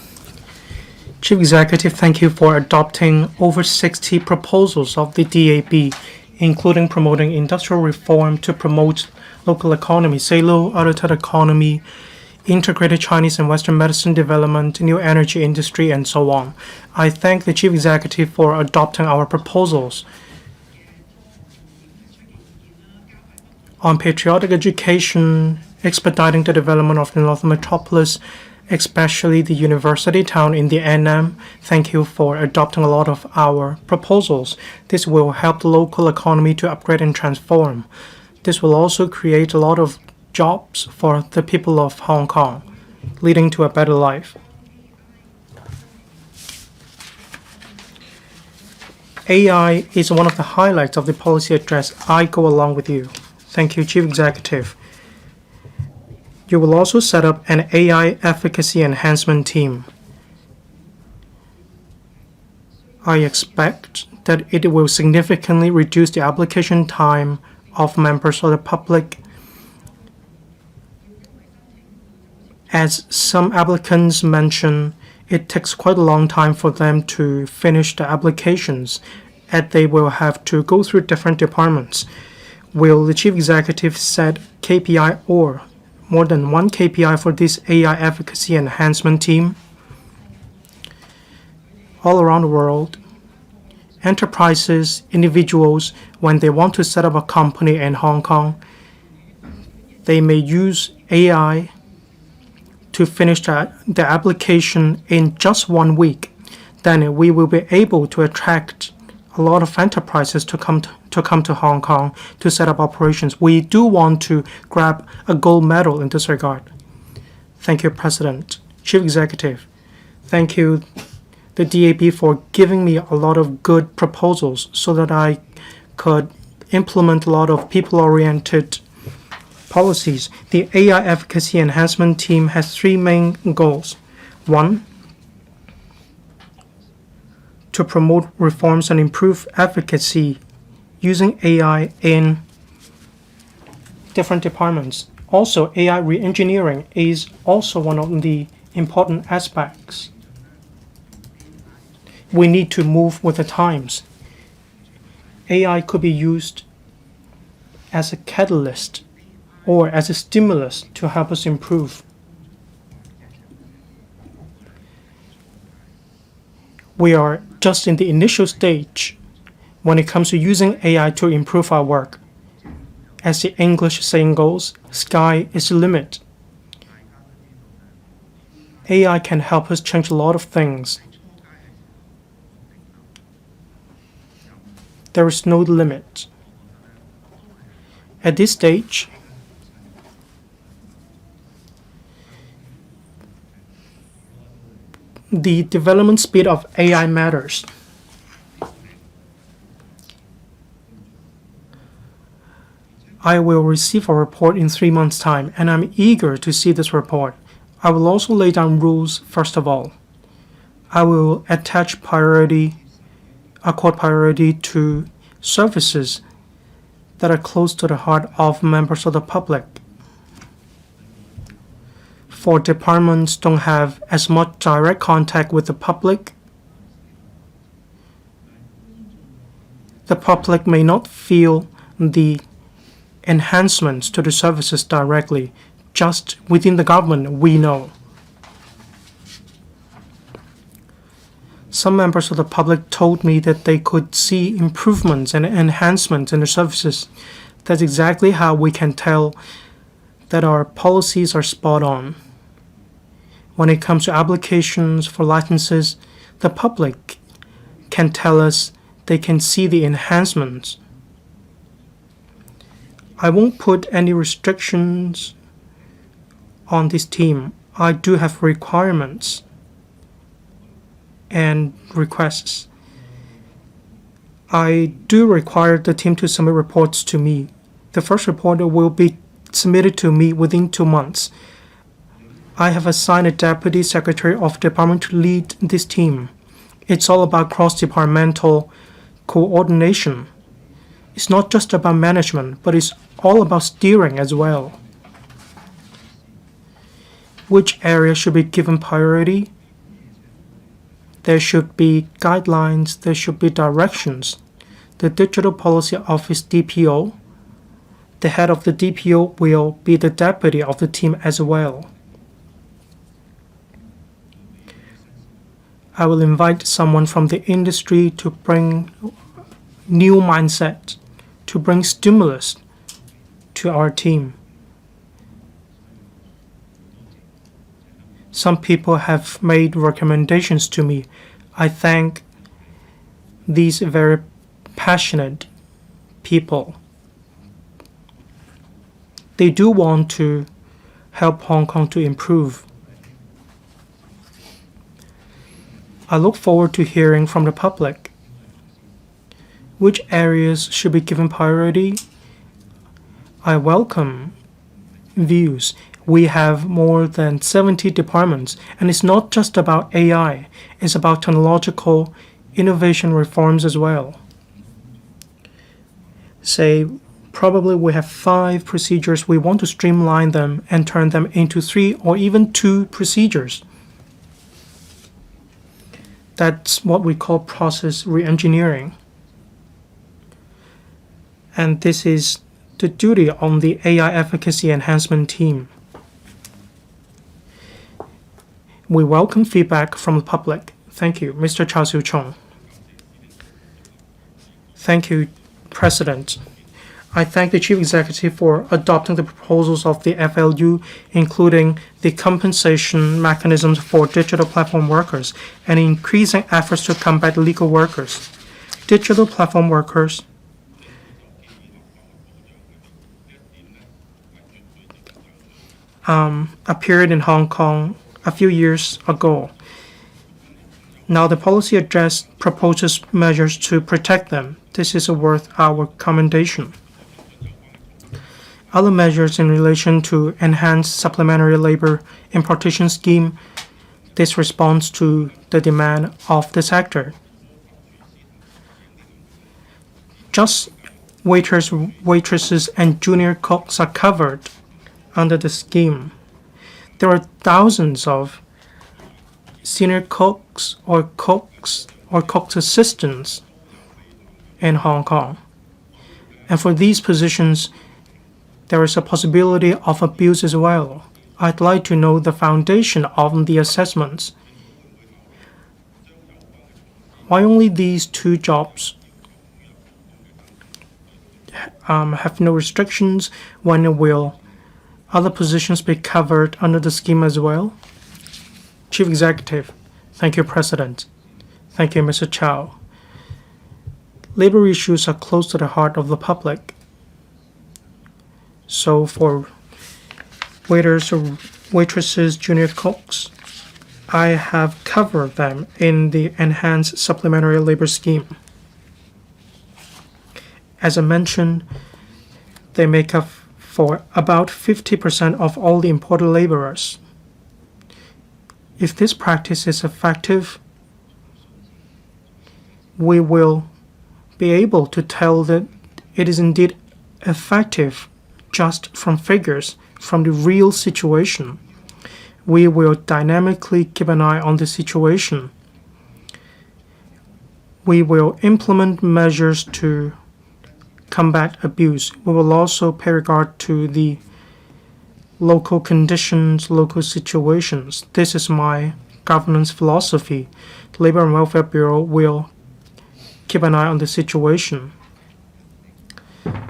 Chief Executive, thank you for adopting over 60 proposals of the DAB, including promoting industrial reform to promote local economy, 細路 autonomous economy, integrated Chinese and Western medicine development, new energy industry, and so on. I thank the Chief Executive for adopting our proposals. On patriotic education, expediting the development of the Northern Metropolis, especially the university town in the Annam. Thank you for adopting a lot of our proposals. This will help the local economy to upgrade and transform. This will also create a lot of jobs for the people of Hong Kong, leading to a better life. AI is one of the highlights of the policy address. I go along with you. Thank you, Chief Executive. You will also set up an AI efficacy enhancement team. I expect that it will significantly reduce the application time of members of the public, as some applicants mention it takes quite a long time for them to finish the applications, and they will have to go through different departments. Will the Chief Executive set KPI or more than one KPI for this AI efficacy enhancement team? All around the world, enterprises, individuals, when they want to set up a company in Hong Kong, they may use AI to finish the application in just 1 week. Then we will be able to attract a lot of enterprises to come to Hong Kong to set up operations. We do want to grab a gold medal in this regard. Thank you, President. Chief Executive, thank you, the DAB, for giving me a lot of good proposals so that I could implement a lot of people-oriented policies. The AI Efficacy Enhancement Team has 3 main goals. 1, to promote reforms and improve efficacy using AI in different departments. Also, AI re-engineering is also one of the important aspects. We need to move with the times. AI could be used as a catalyst or as a stimulus to help us improve. We are just in the initial stage when it comes to using AI to improve our work. As the English saying goes, sky is the limit. AI can help us change a lot of things. There is no limit. At this stage, the development speed of AI matters. I will receive a report in 3 months' time, and I'm eager to see this report. I will also lay down rules first of all. I will accord priority to services that are close to the heart of members of the public. For departments don't have as much direct contact with the public may not feel the enhancements to the services directly. Just within the government, we know. Some members of the public told me that they could see improvements and enhancements in the services. That's exactly how we can tell that our policies are spot on. When it comes to applications for licenses, the public can tell us they can see the enhancements. I won't put any restrictions on this team. I do have requirements and requests. I do require the team to submit reports to me. The first report will be submitted to me within 2 months. I have assigned a Deputy Secretary of Department to lead this team. It's all about cross-departmental coordination. It's not just about management, but it's all about steering as well. Which area should be given priority? There should be guidelines, there should be directions. The Digital Policy Office DPO, the head of the DPO will be the deputy of the team as well. I will invite someone from the industry to bring new mindset, to bring stimulus to our team. Some people have made recommendations to me. I thank these very passionate people. They do want to help Hong Kong to improve. I look forward to hearing from the public. Which areas should be given priority? I welcome views. We have more than 70 departments, and it's not just about AI, it's about technological innovation reforms as well. Say, probably we have 5 procedures. We want to streamline them and turn them into 3 or even 2 procedures. That's what we call process reengineering. And this is the duty on the AI efficacy enhancement team. We welcome feedback from the public. Thank you, Mr. Chao Siu-chung. Thank you, President. I thank the Chief Executive for adopting the proposals of the FLU, including the compensation mechanisms for digital platform workers and increasing efforts to combat illegal workers. Digital platform workers appeared in Hong Kong a few years ago. Now the policy address proposes measures to protect them. This is worth our commendation. Other measures in relation to enhanced supplementary labor importation scheme, this responds to the demand of the sector. Just waiters, waitresses, and junior cooks are covered under the scheme. There are thousands of senior cooks or cook assistants in Hong Kong. And for these positions, there is a possibility of abuse as well. I'd like to know the foundation of the assessments. Why only these 2 jobs have no restrictions? When will other positions be covered under the scheme as well? Chief Executive. Thank you, President. Thank you, Mr. Chao. Labor issues are close to the heart of the public. So for waiters or waitresses, junior cooks, I have covered them in the enhanced supplementary labor scheme. As I mentioned, they make up for about 50% of all the imported laborers. If this practice is effective, we will be able to tell that it is indeed effective just from figures, from the real situation. We will dynamically keep an eye on the situation. We will implement measures to combat abuse. We will also pay regard to the local conditions, local situations. This is my governance philosophy. The Labor and Welfare Bureau will keep an eye on the situation.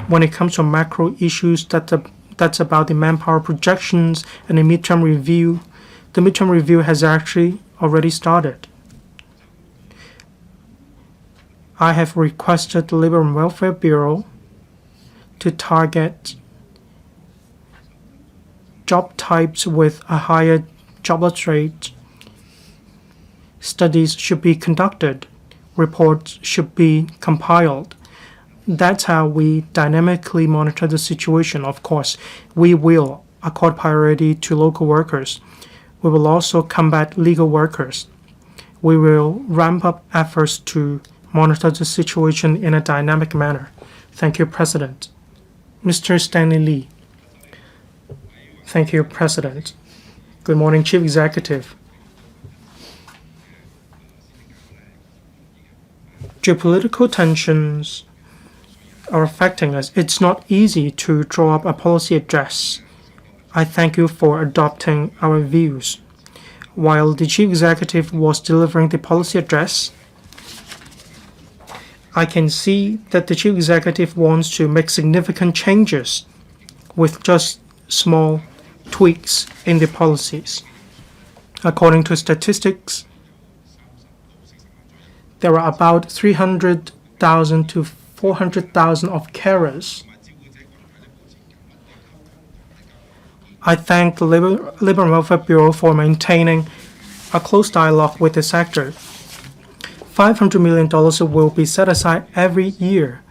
When it comes to macro issues, that's about the manpower projections and the midterm review. The midterm review has actually already started. I have requested the Labor and Welfare Bureau to target job types with a higher jobless rate. Studies should be conducted. Reports should be compiled. That's how we dynamically monitor the situation. Of course, we will accord priority to local workers. We will also combat illegal workers. We will ramp up efforts to monitor the situation in a dynamic manner. Thank you, President. Mr. Stanley Lee. Thank you, President. Good morning, Chief Executive. Geopolitical tensions are affecting us. It's not easy to draw up a policy address. I thank you for adopting our views. While the Chief Executive was delivering the policy address, I can see that the Chief Executive wants to make significant changes with just small tweaks in the policies. According to statistics, there are about 300,000 to 400,000 of carers. I thank the Labor and Welfare Bureau for maintaining a close dialogue with the sector. $500 million will be set aside every year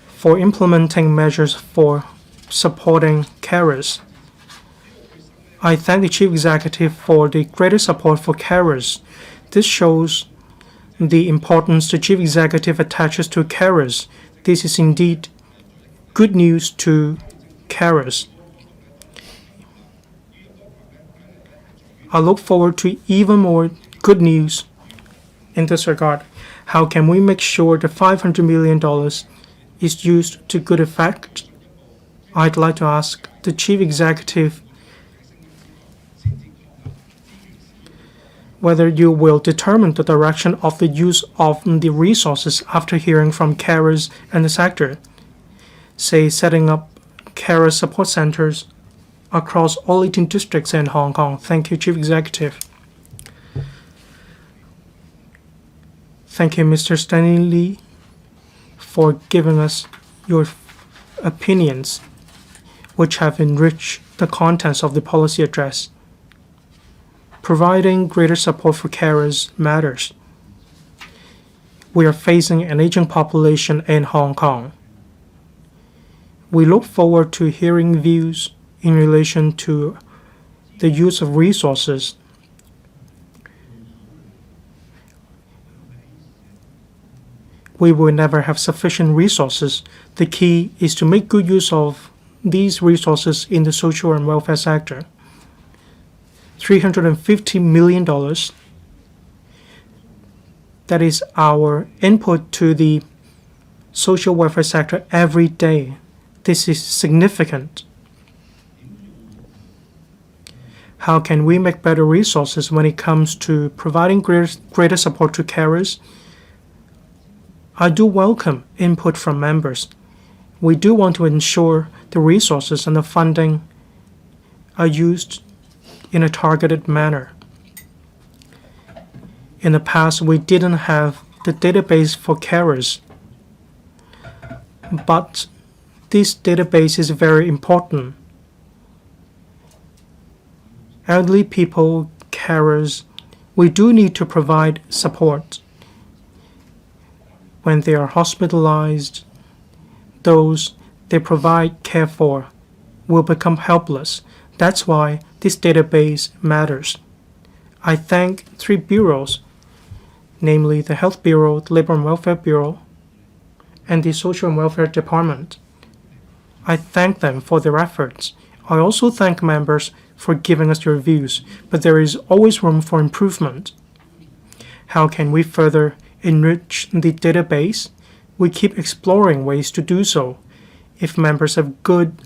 for implementing measures for supporting carers. I thank the Chief Executive for the greater support for carers. This shows the importance the Chief Executive attaches to carers. This is indeed good news to carers. I look forward to even more good news in this regard. How can we make sure the $500 million is used to good effect? I'd like to ask the Chief Executive whether you will determine the direction of the use of the resources after hearing from carers and the sector, say setting up carer support centers across all 18 districts in Hong Kong. Thank you, Chief Executive. Thank you, Mr. Stanley Lee, for giving us your opinions, which have enriched the contents of the policy address. Providing greater support for carers matters. We are facing an aging population in Hong Kong. We look forward to hearing views in relation to the use of resources. We will never have sufficient resources. The key is to make good use of these resources in the social and welfare sector. $350 million. That is our input to the social welfare sector every day. This is significant. How can we make better resources when it comes to providing greater support to carers? I do welcome input from members. We do want to ensure the resources and the funding are used in a targeted manner. In the past, we didn't have the database for carers, but this database is very important. Elderly people, carers, we do need to provide support. When they are hospitalized, those they provide care for will become helpless. That's why this database matters. I thank 3 bureaus, namely the Health Bureau, the Labor and Welfare Bureau, and the Social and Welfare Department. I thank them for their efforts. I also thank members for giving us their views, but there is always room for improvement. How can we further enrich the database? We keep exploring ways to do so. If members have good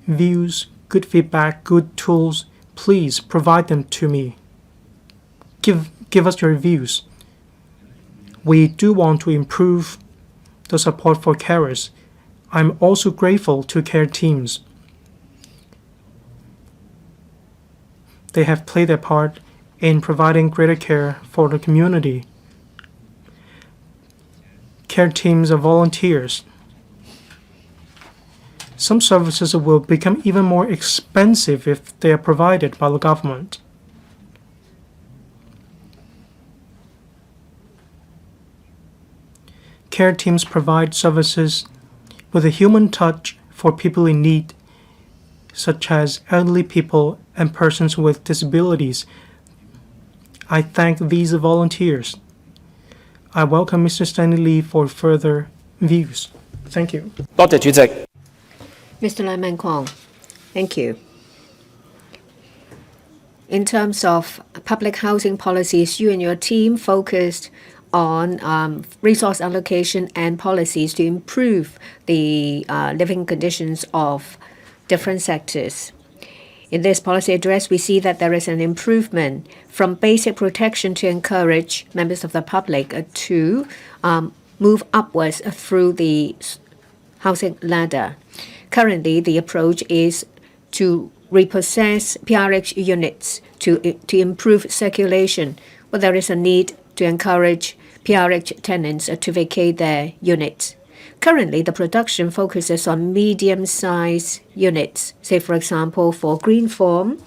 views, good feedback, good tools, please provide them to me. Give us your views. We do want to improve the support for carers. I'm also grateful to care teams. They have played their part in providing greater care for the community. Care teams are volunteers. Some services will become even more expensive if they are provided by the government. Care teams provide services with a human touch for people in need, such as elderly people and persons with disabilities. I thank these volunteers. I welcome Mr. Stanley Lee for further views. Thank you. 多謝主席。 Mr. Lai Meng-kwong, thank you. In terms of public housing policies, you and your team focused on resource allocation and policies to improve the living conditions of different sectors. In this policy address, we see that there is an improvement from basic protection to encourage members of the public to move upwards through the housing ladder. Currently, the approach is to repossess PRH units to improve circulation, but there is a need to encourage PRH tenants to vacate their units. Currently, the production focuses on medium-sized units. Say, for example, for Green Farm,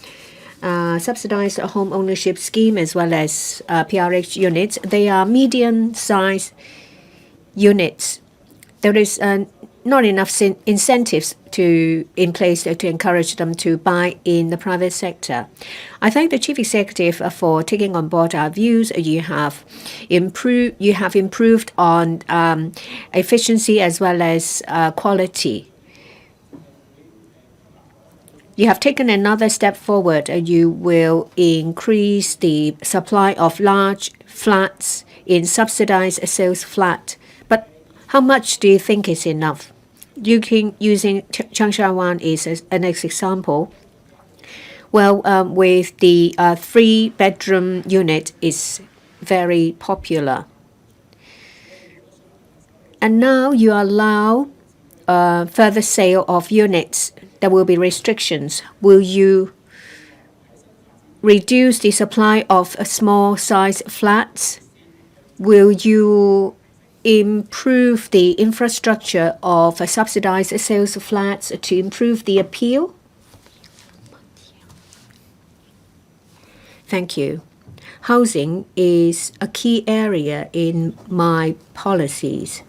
subsidized home ownership scheme as well as PRH units, they are medium-sized units. There is not enough incentives in place to encourage them to buy in the private sector. I thank the Chief Executive for taking on board our views. You have improved on efficiency as well as quality. You have taken another step forward. You will increase the supply of large flats in subsidized sales flat. But how much do you think is enough? Using Changsha Wan is an example. Well, with the 3-bedroom unit is very popular. And now you allow further sale of units. There will be restrictions. Will you reduce the supply of small size flats? Will you improve the infrastructure of subsidized sales flats to improve the appeal? Thank you. Housing is a key area in my policies.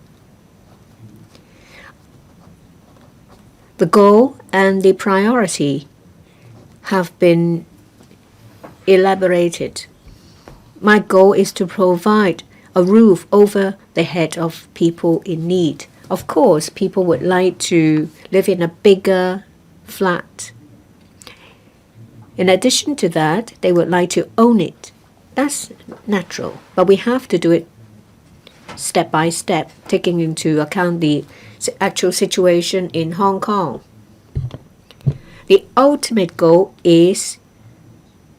The goal and the priority have been elaborated. My goal is to provide a roof over the head of people in need. Of course, people would like to live in a bigger flat. In addition to that, they would like to own it. That's natural, but we have to do it step by step, taking into account the actual situation in Hong Kong. The ultimate goal is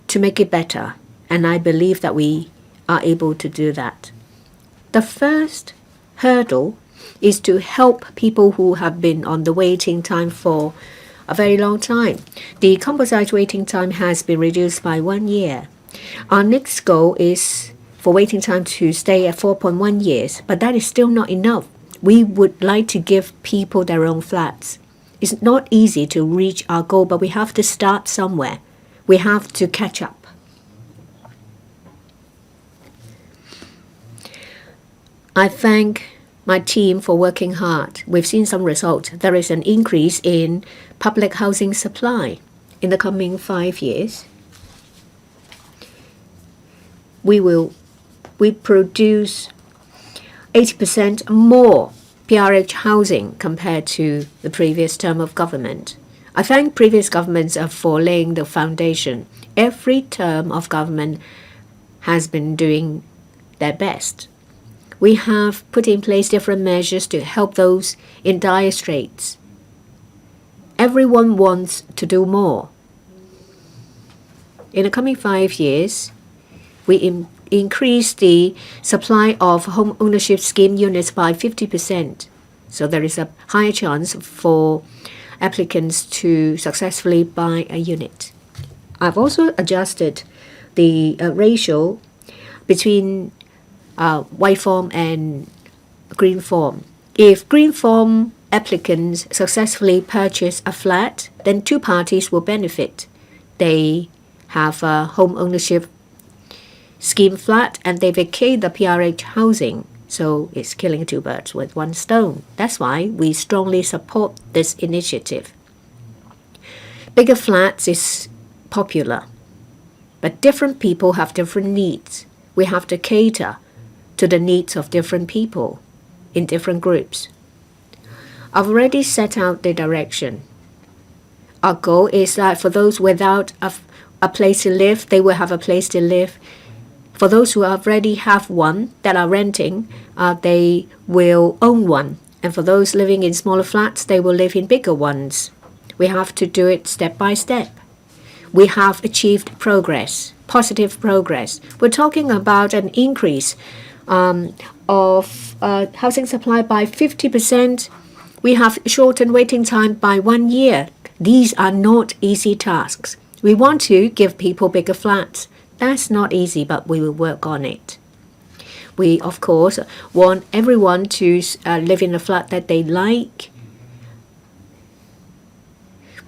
to make it better, and I believe that we are able to do that. The first hurdle is to help people who have been on the waiting time for a very long time. The composite waiting time has been reduced by 1 year. Our next goal is for waiting time to stay at 4.1 years, but that is still not enough. We would like to give people their own flats. It's not easy to reach our goal, but we have to start somewhere. We have to catch up. I thank my team for working hard. We've seen some results. There is an increase in public housing supply. In the coming 5 years, we produce 80% more PRH housing compared to the previous term of government. I thank previous governments for laying the foundation. Every term of government has been doing their best. We have put in place different measures to help those in dire straits. Everyone wants to do more. In the coming 5 years, we increase the supply of home ownership scheme units by 50%. So there is a higher chance for applicants to successfully buy a unit. I've also adjusted the ratio between white form and green form. If green form applicants successfully purchase a flat, then 2 parties will benefit. They have a home ownership scheme flat and they vacate the PRH housing. So it's killing 2 birds with 1 stone. That's why we strongly support this initiative. Bigger flats is popular, but different people have different needs. We have to cater to the needs of different people in different groups. I've already set out the direction. Our goal is that for those without a place to live, they will have a place to live. For those who already have one that are renting, they will own one. And for those living in smaller flats, they will live in bigger ones. We have to do it step by step. we have achieved progress, positive progress. We're talking about an increase of housing supply by 50%. We have shortened waiting time by 1 year. These are not easy tasks. We want to give people bigger flats. That's not easy, but we will work on it. We, of course, want everyone to live in a flat that they like.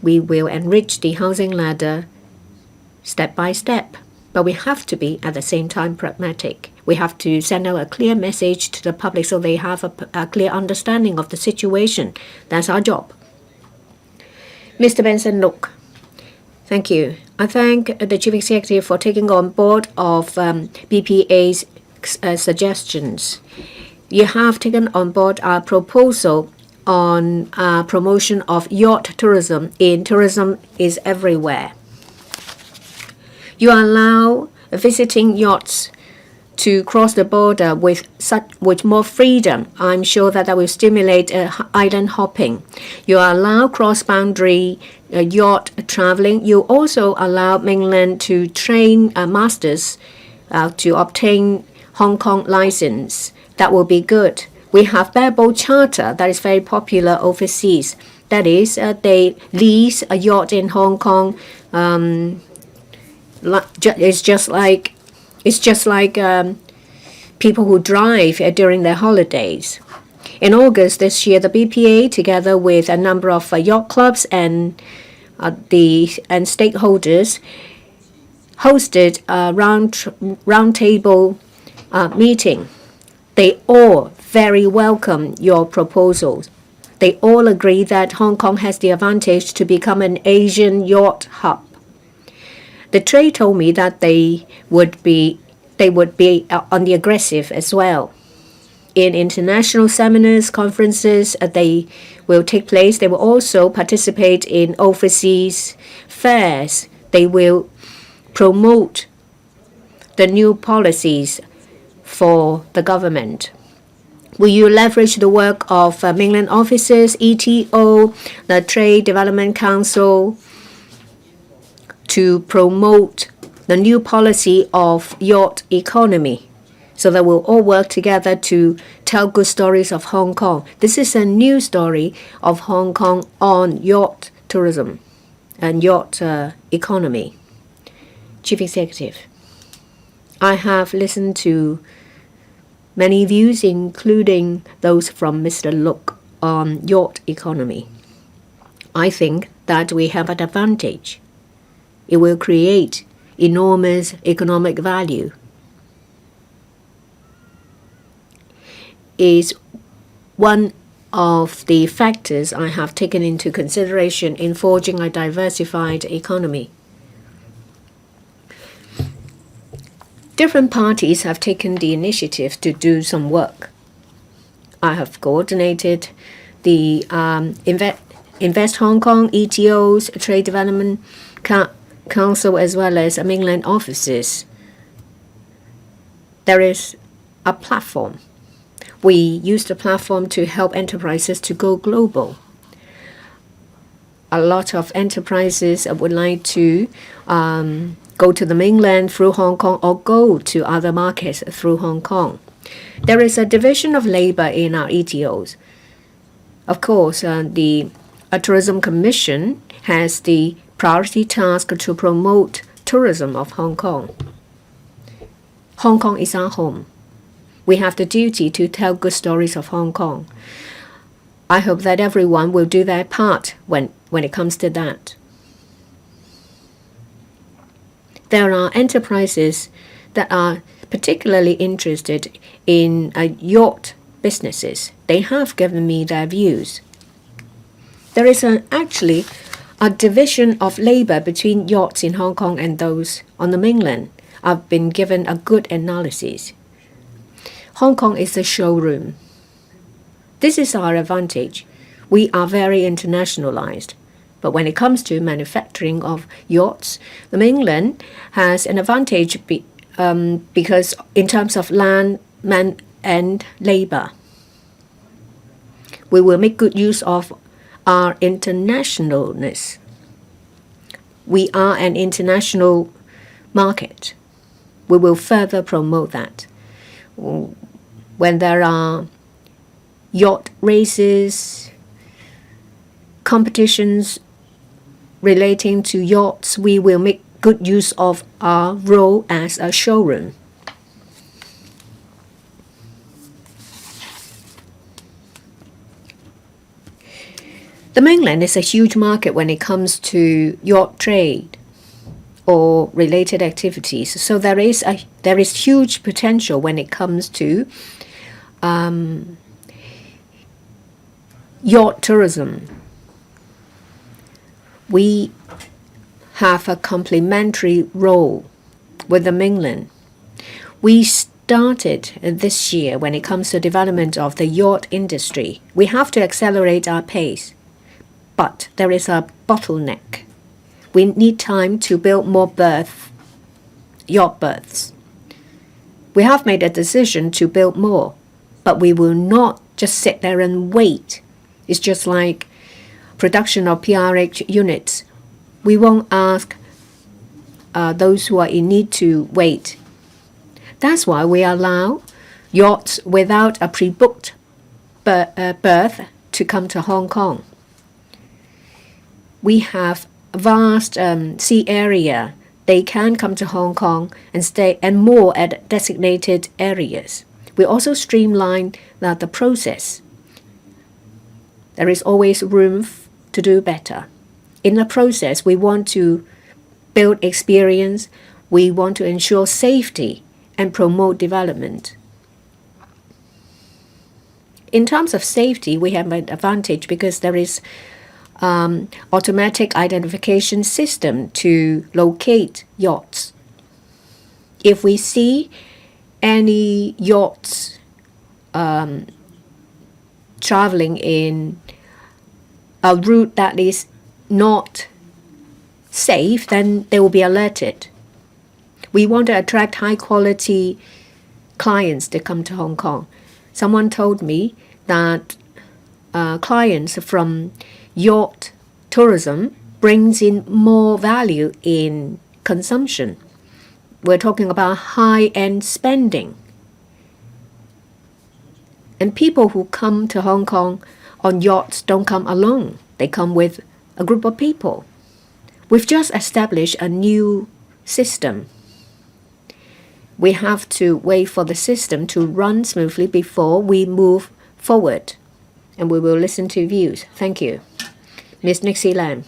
We will enrich the housing ladder step by step, but we have to be at the same time pragmatic. We have to send out a clear message to the public so they have a clear understanding of the situation. That's our job. Mr. Benson Look, thank you. I thank the Chief Executive for taking on board of BPA's suggestions. You have taken on board our proposal on promotion of yacht tourism in Tourism is Everywhere. You allow visiting yachts to cross the border with more freedom. I'm sure that will stimulate island hopping. You allow cross-boundary yacht traveling. You also allow mainland to train masters to obtain Hong Kong license. That will be good. We have bareboat charter that is very popular overseas. That is, they lease a yacht in Hong Kong. It's just like people who drive during their holidays. In August this year, the BPA, together with a number of yacht clubs and stakeholders, hosted a roundtable meeting. They all very welcome your proposals. They all agree that Hong Kong has the advantage to become an Asian yacht hub. The trade told me that they would be on the aggressive as well. In international seminars, conferences, they will take place. They will also participate in overseas fairs. They will promote the new policies for the government. Will you leverage the work of mainland officers, ETO, the Trade Development Council, to promote the new policy of yacht economy, so that we'll all work together to tell good stories of Hong Kong? This is a new story of Hong Kong on yacht tourism and yacht economy. Chief Executive, I have listened to many views, including those from Mr. Look on yacht economy. I think that we have an advantage. It will create enormous economic value. Is one of the factors I have taken into consideration in forging a diversified economy. Different parties have taken the initiative to do some work. I have coordinated the Invest Hong Kong, ETOs, Trade Development Council, as well as mainland offices. There is a platform. We use the platform to help enterprises to go global. A lot of enterprises would like to go to the mainland through Hong Kong or go to other markets through Hong Kong. There is a division of labor in our ETOs. Of course, the Tourism Commission has the priority task to promote tourism of Hong Kong. Hong Kong is our home. We have the duty to tell good stories of Hong Kong. I hope that everyone will do their part when it comes to that. There are enterprises that are particularly interested in yacht businesses. They have given me their views. There is actually a division of labor between yachts in Hong Kong and those on the mainland. I've been given a good analysis. Hong Kong is a showroom. This is our advantage. We are very internationalized. But when it comes to manufacturing of yachts, the mainland has an advantage because in terms of land, man, and labor. We will make good use of our internationalness. we are an international market. We will further promote that. When there are yacht races, competitions relating to yachts, we will make good use of our role as a showroom. The mainland is a huge market when it comes to yacht trade or related activities. So there is huge potential when it comes to yacht tourism. We have a complementary role with the mainland. We started this year when it comes to development of the yacht industry. We have to accelerate our pace, but there is a bottleneck. We need time to build more yacht berths. We have made a decision to build more, but we will not just sit there and wait. It's just like production of PRH units. We won't ask those who are in need to wait. That's why we allow yachts without a pre-booked berth to come to Hong Kong. We have a vast sea area. They can come to Hong Kong and stay and more at designated areas. We also streamline the process. There is always room to do better. In the process, we want to build experience. We want to ensure safety and promote development. In terms of safety, we have an advantage because there is automatic identification system to locate yachts. If we see any yachts traveling in a route that is not safe, then they will be alerted. We want to attract high-quality clients to come to Hong Kong. Someone told me that clients from yacht tourism brings in more value in consumption. We're talking about high-end spending. And people who come to Hong Kong on yachts don't come alone. They come with a group of people. We've just established a new system. We have to wait for the system to run smoothly before we move forward. And we will listen to views. Thank you. Ms. Nixie Lam.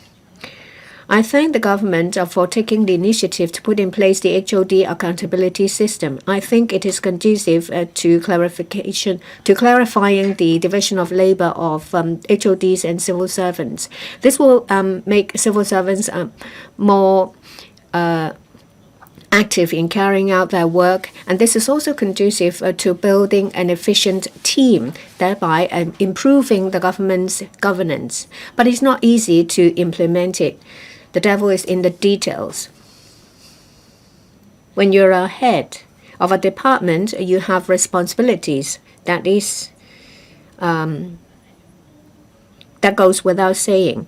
I thank the government for taking the initiative to put in place the HOD accountability system. I think it is conducive to clarifying the division of labor of HODs and civil servants. This will make civil servants more active in carrying out their work, and this is also conducive to building an efficient team, thereby improving the government's governance. But it's not easy to implement it. The devil is in the details. When you're a head of a department, you have responsibilities. That goes without saying.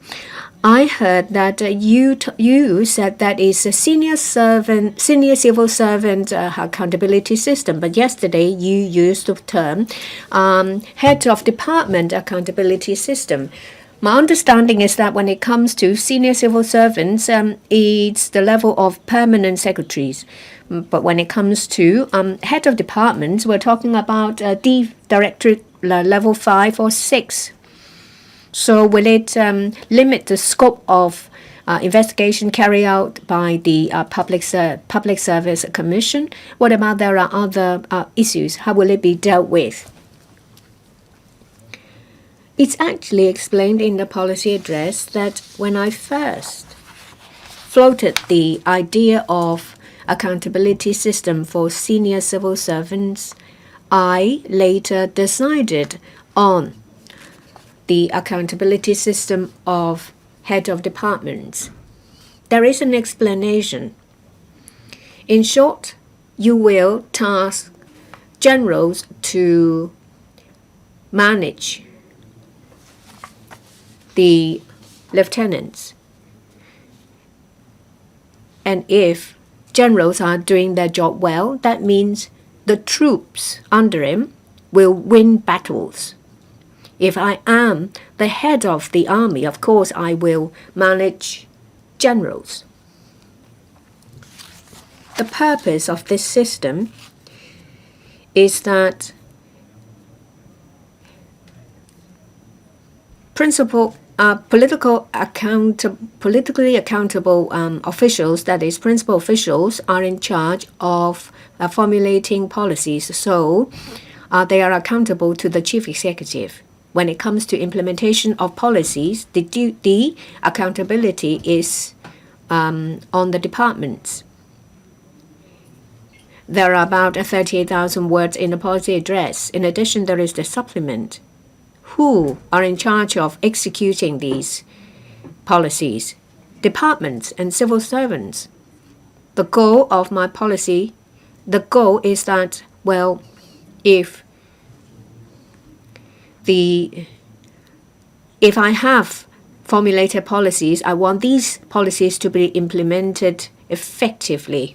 I heard that you said that is a senior civil servant accountability system, but yesterday you used the term head of department accountability system. My understanding is that when it comes to senior civil servants, it's the level of permanent secretaries. But when it comes to head of departments, we're talking about directorate level 5 or 6. So will it limit the scope of investigation carried out by the Public Service Commission? What about there are other issues? How will it be dealt with? It's actually explained in the policy address that when I first floated the idea of accountability system for senior civil servants, I later decided on the accountability system of head of departments. There is an explanation. In short, you will task generals to manage the lieutenants. And if generals are doing their job well, that means the troops under him will win battles. If I am the head of the army, of course I will manage generals. The purpose of this system is that politically accountable officials, that is, principal officials, are in charge of formulating policies. So they are accountable to the chief executive. When it comes to implementation of policies, the accountability is on the departments. There are about 38,000 words in the policy address. In addition, there is the supplement. Who are in charge of executing these policies? Departments and civil servants. The goal of my policy, the goal is that, well, if I have formulated policies, I want these policies to be implemented effectively.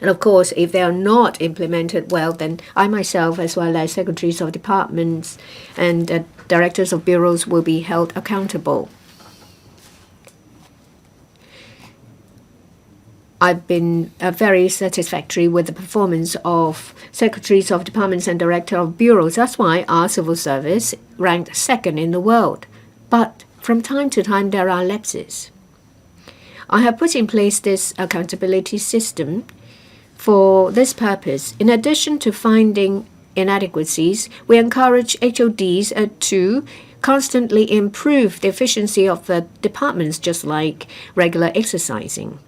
And of course, if they are not implemented well, then I myself, as well as secretaries of departments and directors of bureaus, will be held accountable. I've been very satisfactory with the performance of secretaries of departments and directors of bureaus. That's why our civil service ranked second in the world. But from time to time, there are lapses. I have put in place this accountability system for this purpose. In addition to finding inadequacies, we encourage HODs to constantly improve the efficiency of the departments, just like regular exercising.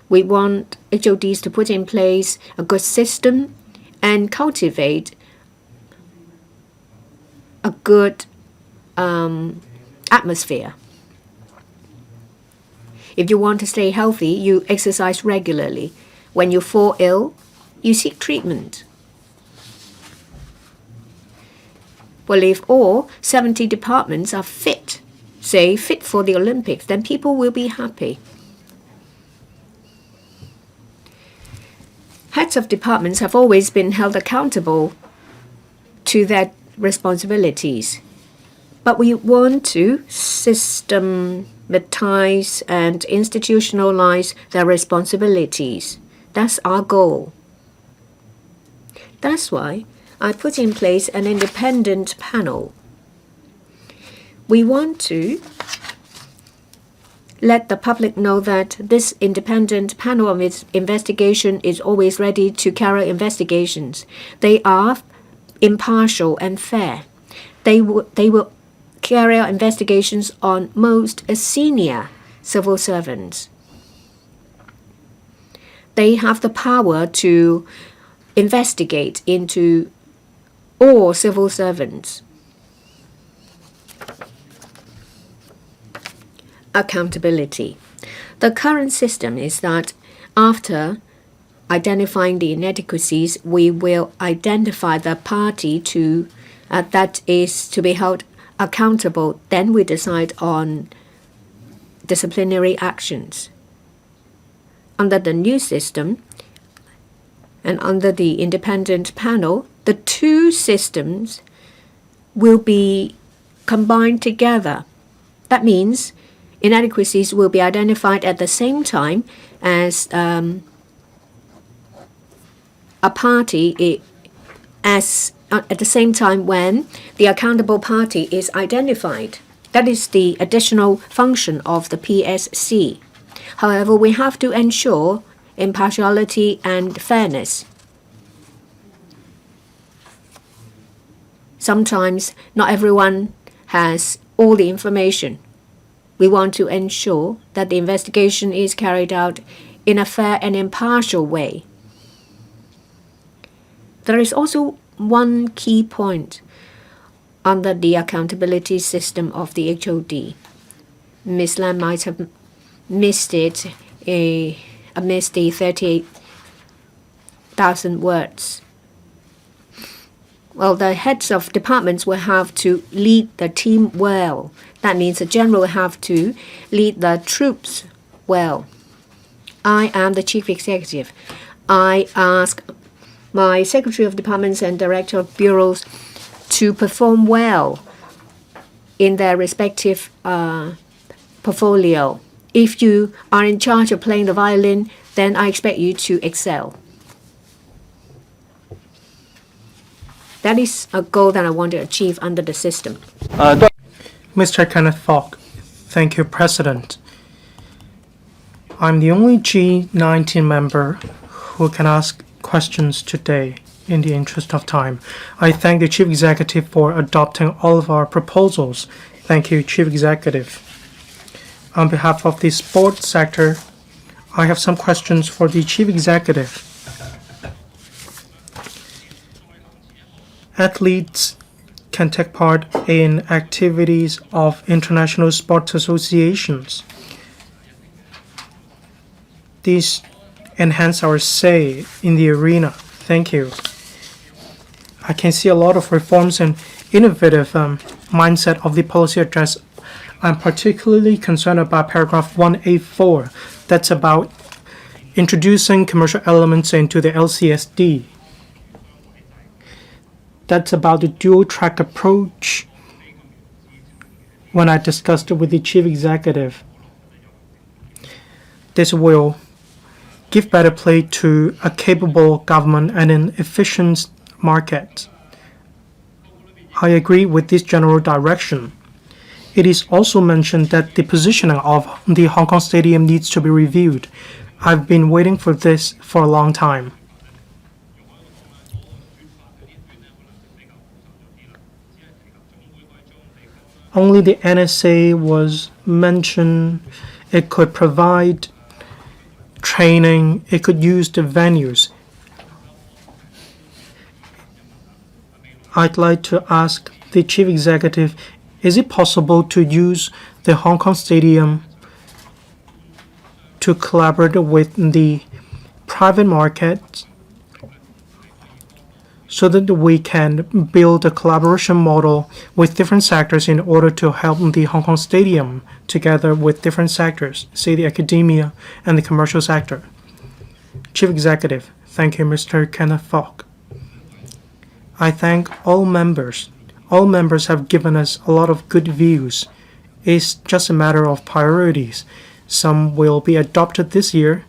We want HODs to put in place a good system and cultivate a good atmosphere. If you want to stay healthy, you exercise regularly. When you fall ill, you seek treatment. Well, if all 70 departments are fit, say fit for the Olympics, then people will be happy. Heads of departments have always been held accountable to their responsibilities. But we want to systematize and institutionalize their responsibilities. That's our goal. That's why I put in place an independent panel. We want to let the public know that this independent panel of investigation is always ready to carry investigations. They are impartial and fair. They will carry out investigations on most senior civil servants. They have the power to investigate into all civil servants. Accountability. The current system is that after identifying the inadequacies, we will identify the party that is to be held accountable. Then we decide on disciplinary actions. Under the new system and under the independent panel, the two systems will be combined together. That means inadequacies will be identified at the same time as a party at the same time when the accountable party is identified. That is the additional function of the PSC. However, we have to ensure impartiality and fairness. Sometimes not everyone has all the information. We want to ensure that the investigation is carried out in a fair and impartial way. There is also one key point under the accountability system of the HOD. Ms. Lam might have missed it amidst the 38,000 words. Well, the heads of departments will have to lead the team well. That means the general will have to lead the troops well. I am the chief executive. I ask my secretary of departments and director of bureaus to perform well in their respective portfolio. If you are in charge of playing the violin, then I expect you to excel. That is a goal that I want to achieve under the system. Mr. Kenneth Fok, thank you, President. I'm the only G19 member who can ask questions today in the interest of time. I thank the Chief Executive for adopting all of our proposals. Thank you, Chief Executive. On behalf of the sports sector, I have some questions for the Chief Executive. Athletes can take part in activities of international sports associations. These enhance our say in the arena. Thank you. I can see a lot of reforms and innovative mindset of the policy address. I'm particularly concerned about paragraph 184. That's about introducing commercial elements into the LCSD. That's about the dual-track approach when I discussed it with the Chief Executive. This will give better play to a capable government and an efficient market. I agree with this general direction. It is also mentioned that the positioning of the Hong Kong Stadium needs to be reviewed. I've been waiting for this for a long time. Only the NSA was mentioned. It could provide training. It could use the venues. I'd like to ask the Chief Executive, is it possible to use the Hong Kong Stadium to collaborate with the private market so that we can build a collaboration model with different sectors in order to help the Hong Kong Stadium together with different sectors, say the academia and the commercial sector? Chief Executive, thank you, Mr. Kenneth Fok. I thank all members. All members have given us a lot of good views. It's just a matter of priorities. Some will be adopted this year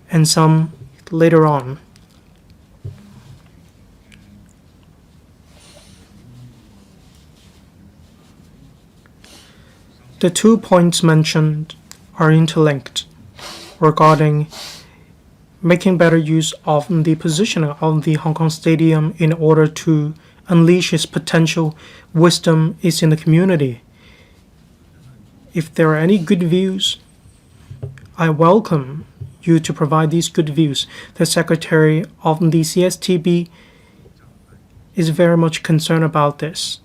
and some later on. The 2 points mentioned are interlinked regarding making better use of the positioning of the Hong Kong Stadium in order to unleash its potential. Wisdom is in the community. If there are any good views, I welcome you to provide these good views. The Secretary of the CSTB is very much concerned about this.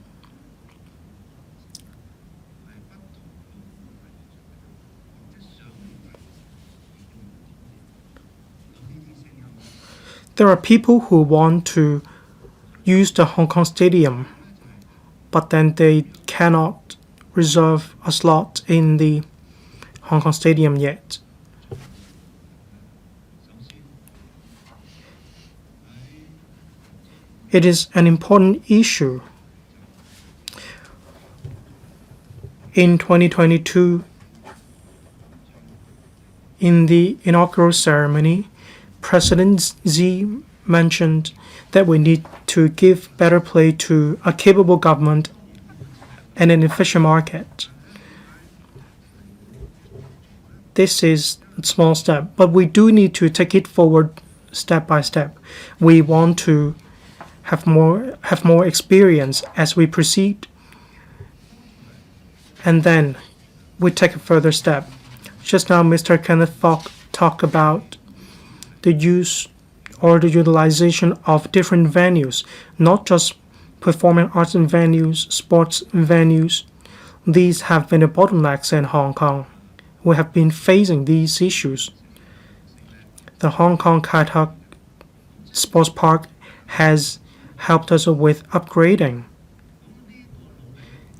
There are people who want to use the Hong Kong Stadium, but then they cannot reserve a slot in the Hong Kong Stadium yet. It is an important issue. In 2022, in the inaugural ceremony, President Xi mentioned that we need to give better play to a capable government and an efficient market. This is a small step, but we do need to take it forward step by step. We want to have more experience as we proceed, and then we take a further step. Just now, Mr. Kenneth Fok talked about the use or the utilization of different venues, not just performing arts venues, sports venues. These have been the bottlenecks in Hong Kong. We have been facing these issues. The Hong Kong Kai Tak Sports Park has helped us with upgrading.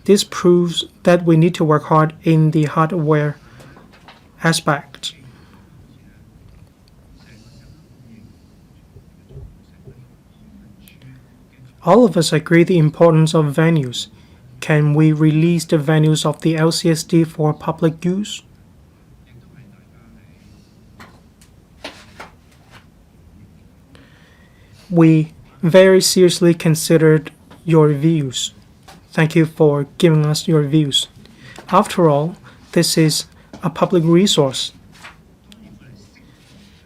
This proves that we need to work hard in the hardware aspect. All of us agree the importance of venues. Can we release the venues of the LCSD for public use? We very seriously considered your views. Thank you for giving us your views. After all, this is a public resource.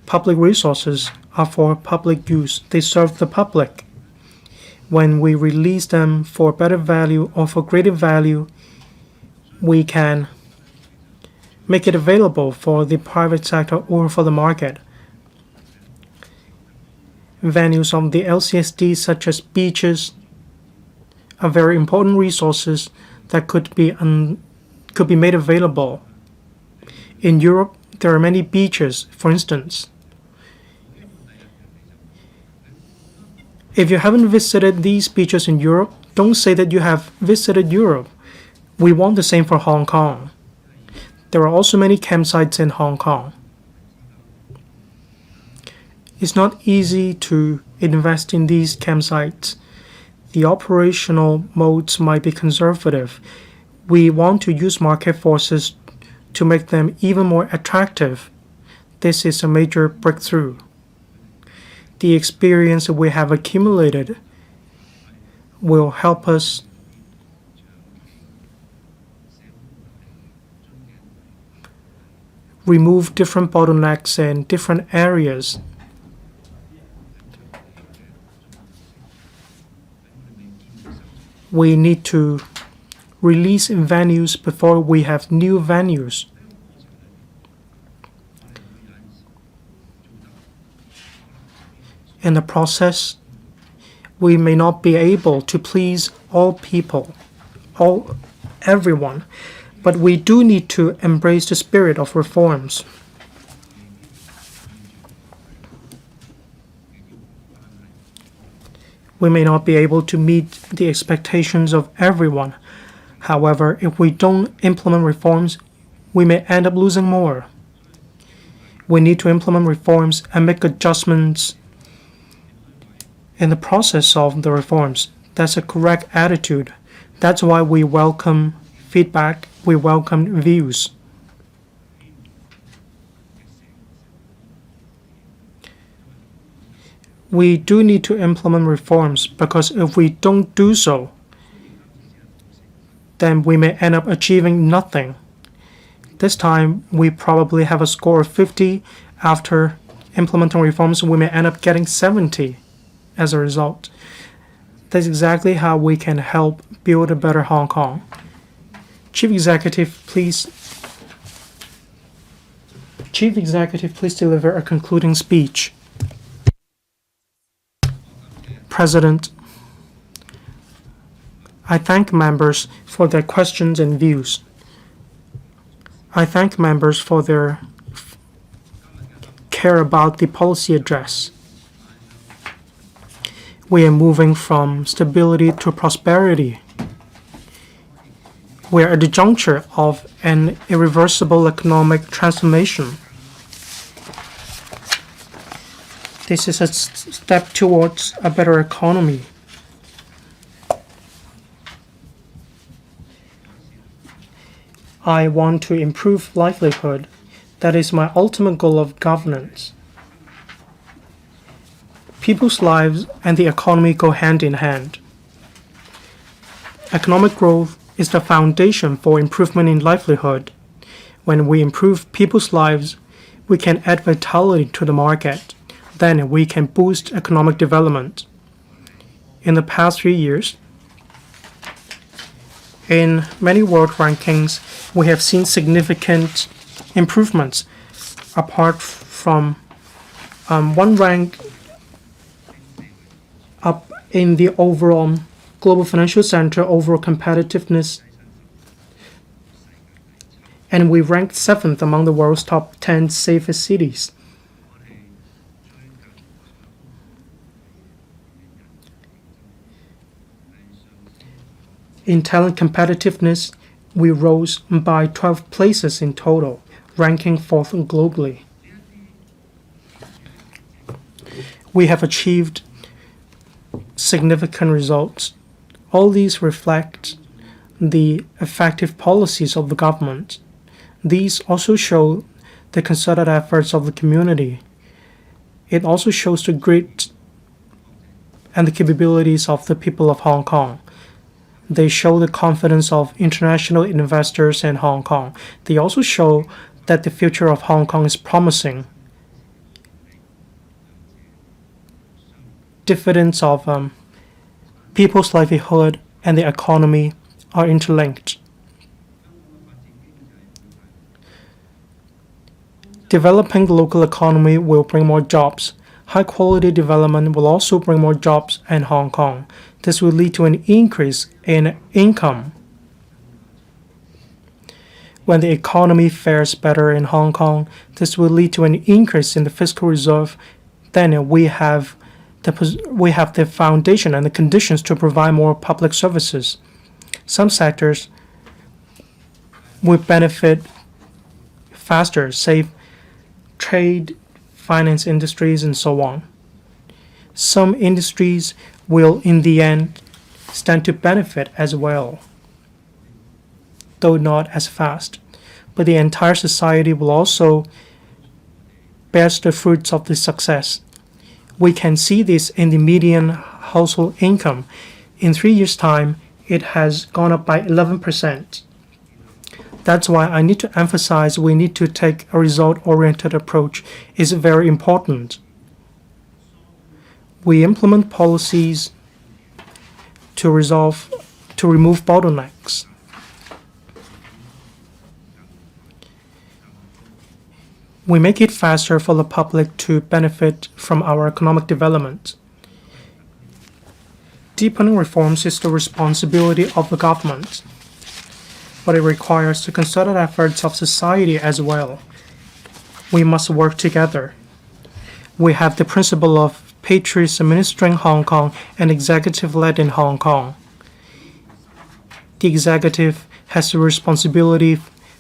Public resources are for public use. They serve the public. When we release them for better value or for greater value, we can make it available for the private sector or for the market. Venues of the LCSD, such as beaches, are very important resources that could be made available. In Europe, there are many beaches, for instance. If you haven't visited these beaches in Europe, don't say that you have visited Europe. We want the same for Hong Kong. There are also many campsites in Hong Kong. It's not easy to invest in these campsites. The operational modes might be conservative. We want to use market forces to make them even more attractive. This is a major breakthrough. The experience we have accumulated will help us remove different bottlenecks in different areas. We need to release venues before we have new venues. In the process, we may not be able to please all people, everyone, but we do need to embrace the spirit of reforms. We may not be able to meet the expectations of everyone. However, if we don't implement reforms, we may end up losing more. We need to implement reforms and make adjustments in the process of the reforms. That's a correct attitude. That's why we welcome feedback, we welcome views. We do need to implement reforms because if we don't do so, then we may end up achieving nothing. This time, we probably have a score of 50. After implementing reforms, we may end up getting 70 as a result. That's exactly how we can help build a better Hong Kong. Chief Executive, please deliver a concluding speech. President, I thank members for their questions and views. I thank members for their care about the policy address. We are moving from stability to prosperity. We are at the juncture of an irreversible economic transformation. This is a step towards a better economy. I want to improve livelihood. That is my ultimate goal of governance. People's lives and the economy go hand in hand. Economic growth is the foundation for improvement in livelihood. When we improve people's lives, we can add vitality to the market. Then we can boost economic development. In the past 3 years, in many world rankings, we have seen significant improvements. Apart from one rank up in the overall global financial center overall competitiveness, and we ranked 7th among the world's top 10 safest cities. In talent competitiveness, we rose by 12 places in total, ranking 4th globally. We have achieved significant results. All these reflect the effective policies of the government. These also show the concerted efforts of the community. It also shows the grit and the capabilities of the people of Hong Kong. They show the confidence of international investors in Hong Kong. They also show that the future of Hong Kong is promising. Dividends of people's livelihood and the economy are interlinked. Developing the local economy will bring more jobs. High-quality development will also bring more jobs in Hong Kong. This will lead to an increase in income. When the economy fares better in Hong Kong, this will lead to an increase in the fiscal reserve. Then we have the foundation and the conditions to provide more public services. Some sectors will benefit faster, say trade, finance industries, and so on. Some industries will, in the end, stand to benefit as well, though not as fast. But the entire society will also bear the fruits of this success. We can see this in the median household income. In 3 years' time, it has gone up by 11%. That's why I need to emphasize we need to take a result-oriented approach. It's very important. We implement policies to remove bottlenecks. We make it faster for the public to benefit from our economic development. Deepening reforms is the responsibility of the government, but it requires the concerted efforts of society as well. We must work together. We have the principle of patriots administering Hong Kong and executive led in Hong Kong. The executive has the responsibility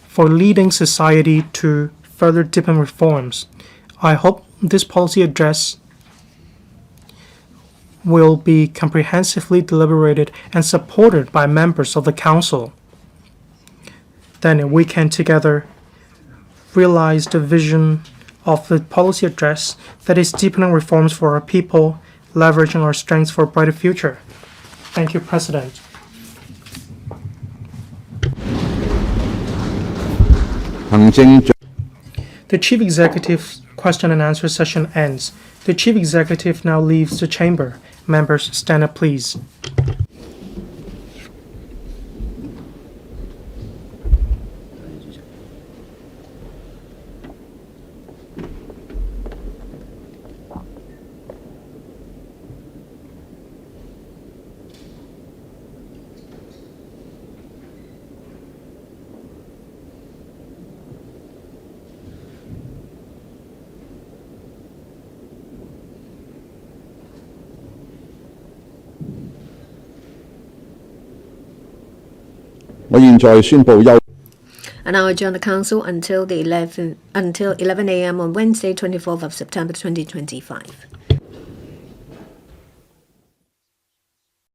for leading society to further deepen reforms. I hope this policy address will be comprehensively deliberated and supported by members of the Council. Then we can together realize the vision of the policy address that is deepening reforms for our people, leveraging our strengths for a brighter future. Thank you, President. The Chief Executive's question and answer session ends. The Chief Executive now leaves the chamber. Members, stand up, please. And now I adjourn the Council until 11 a.m. on Wednesday, 24th of September 2025.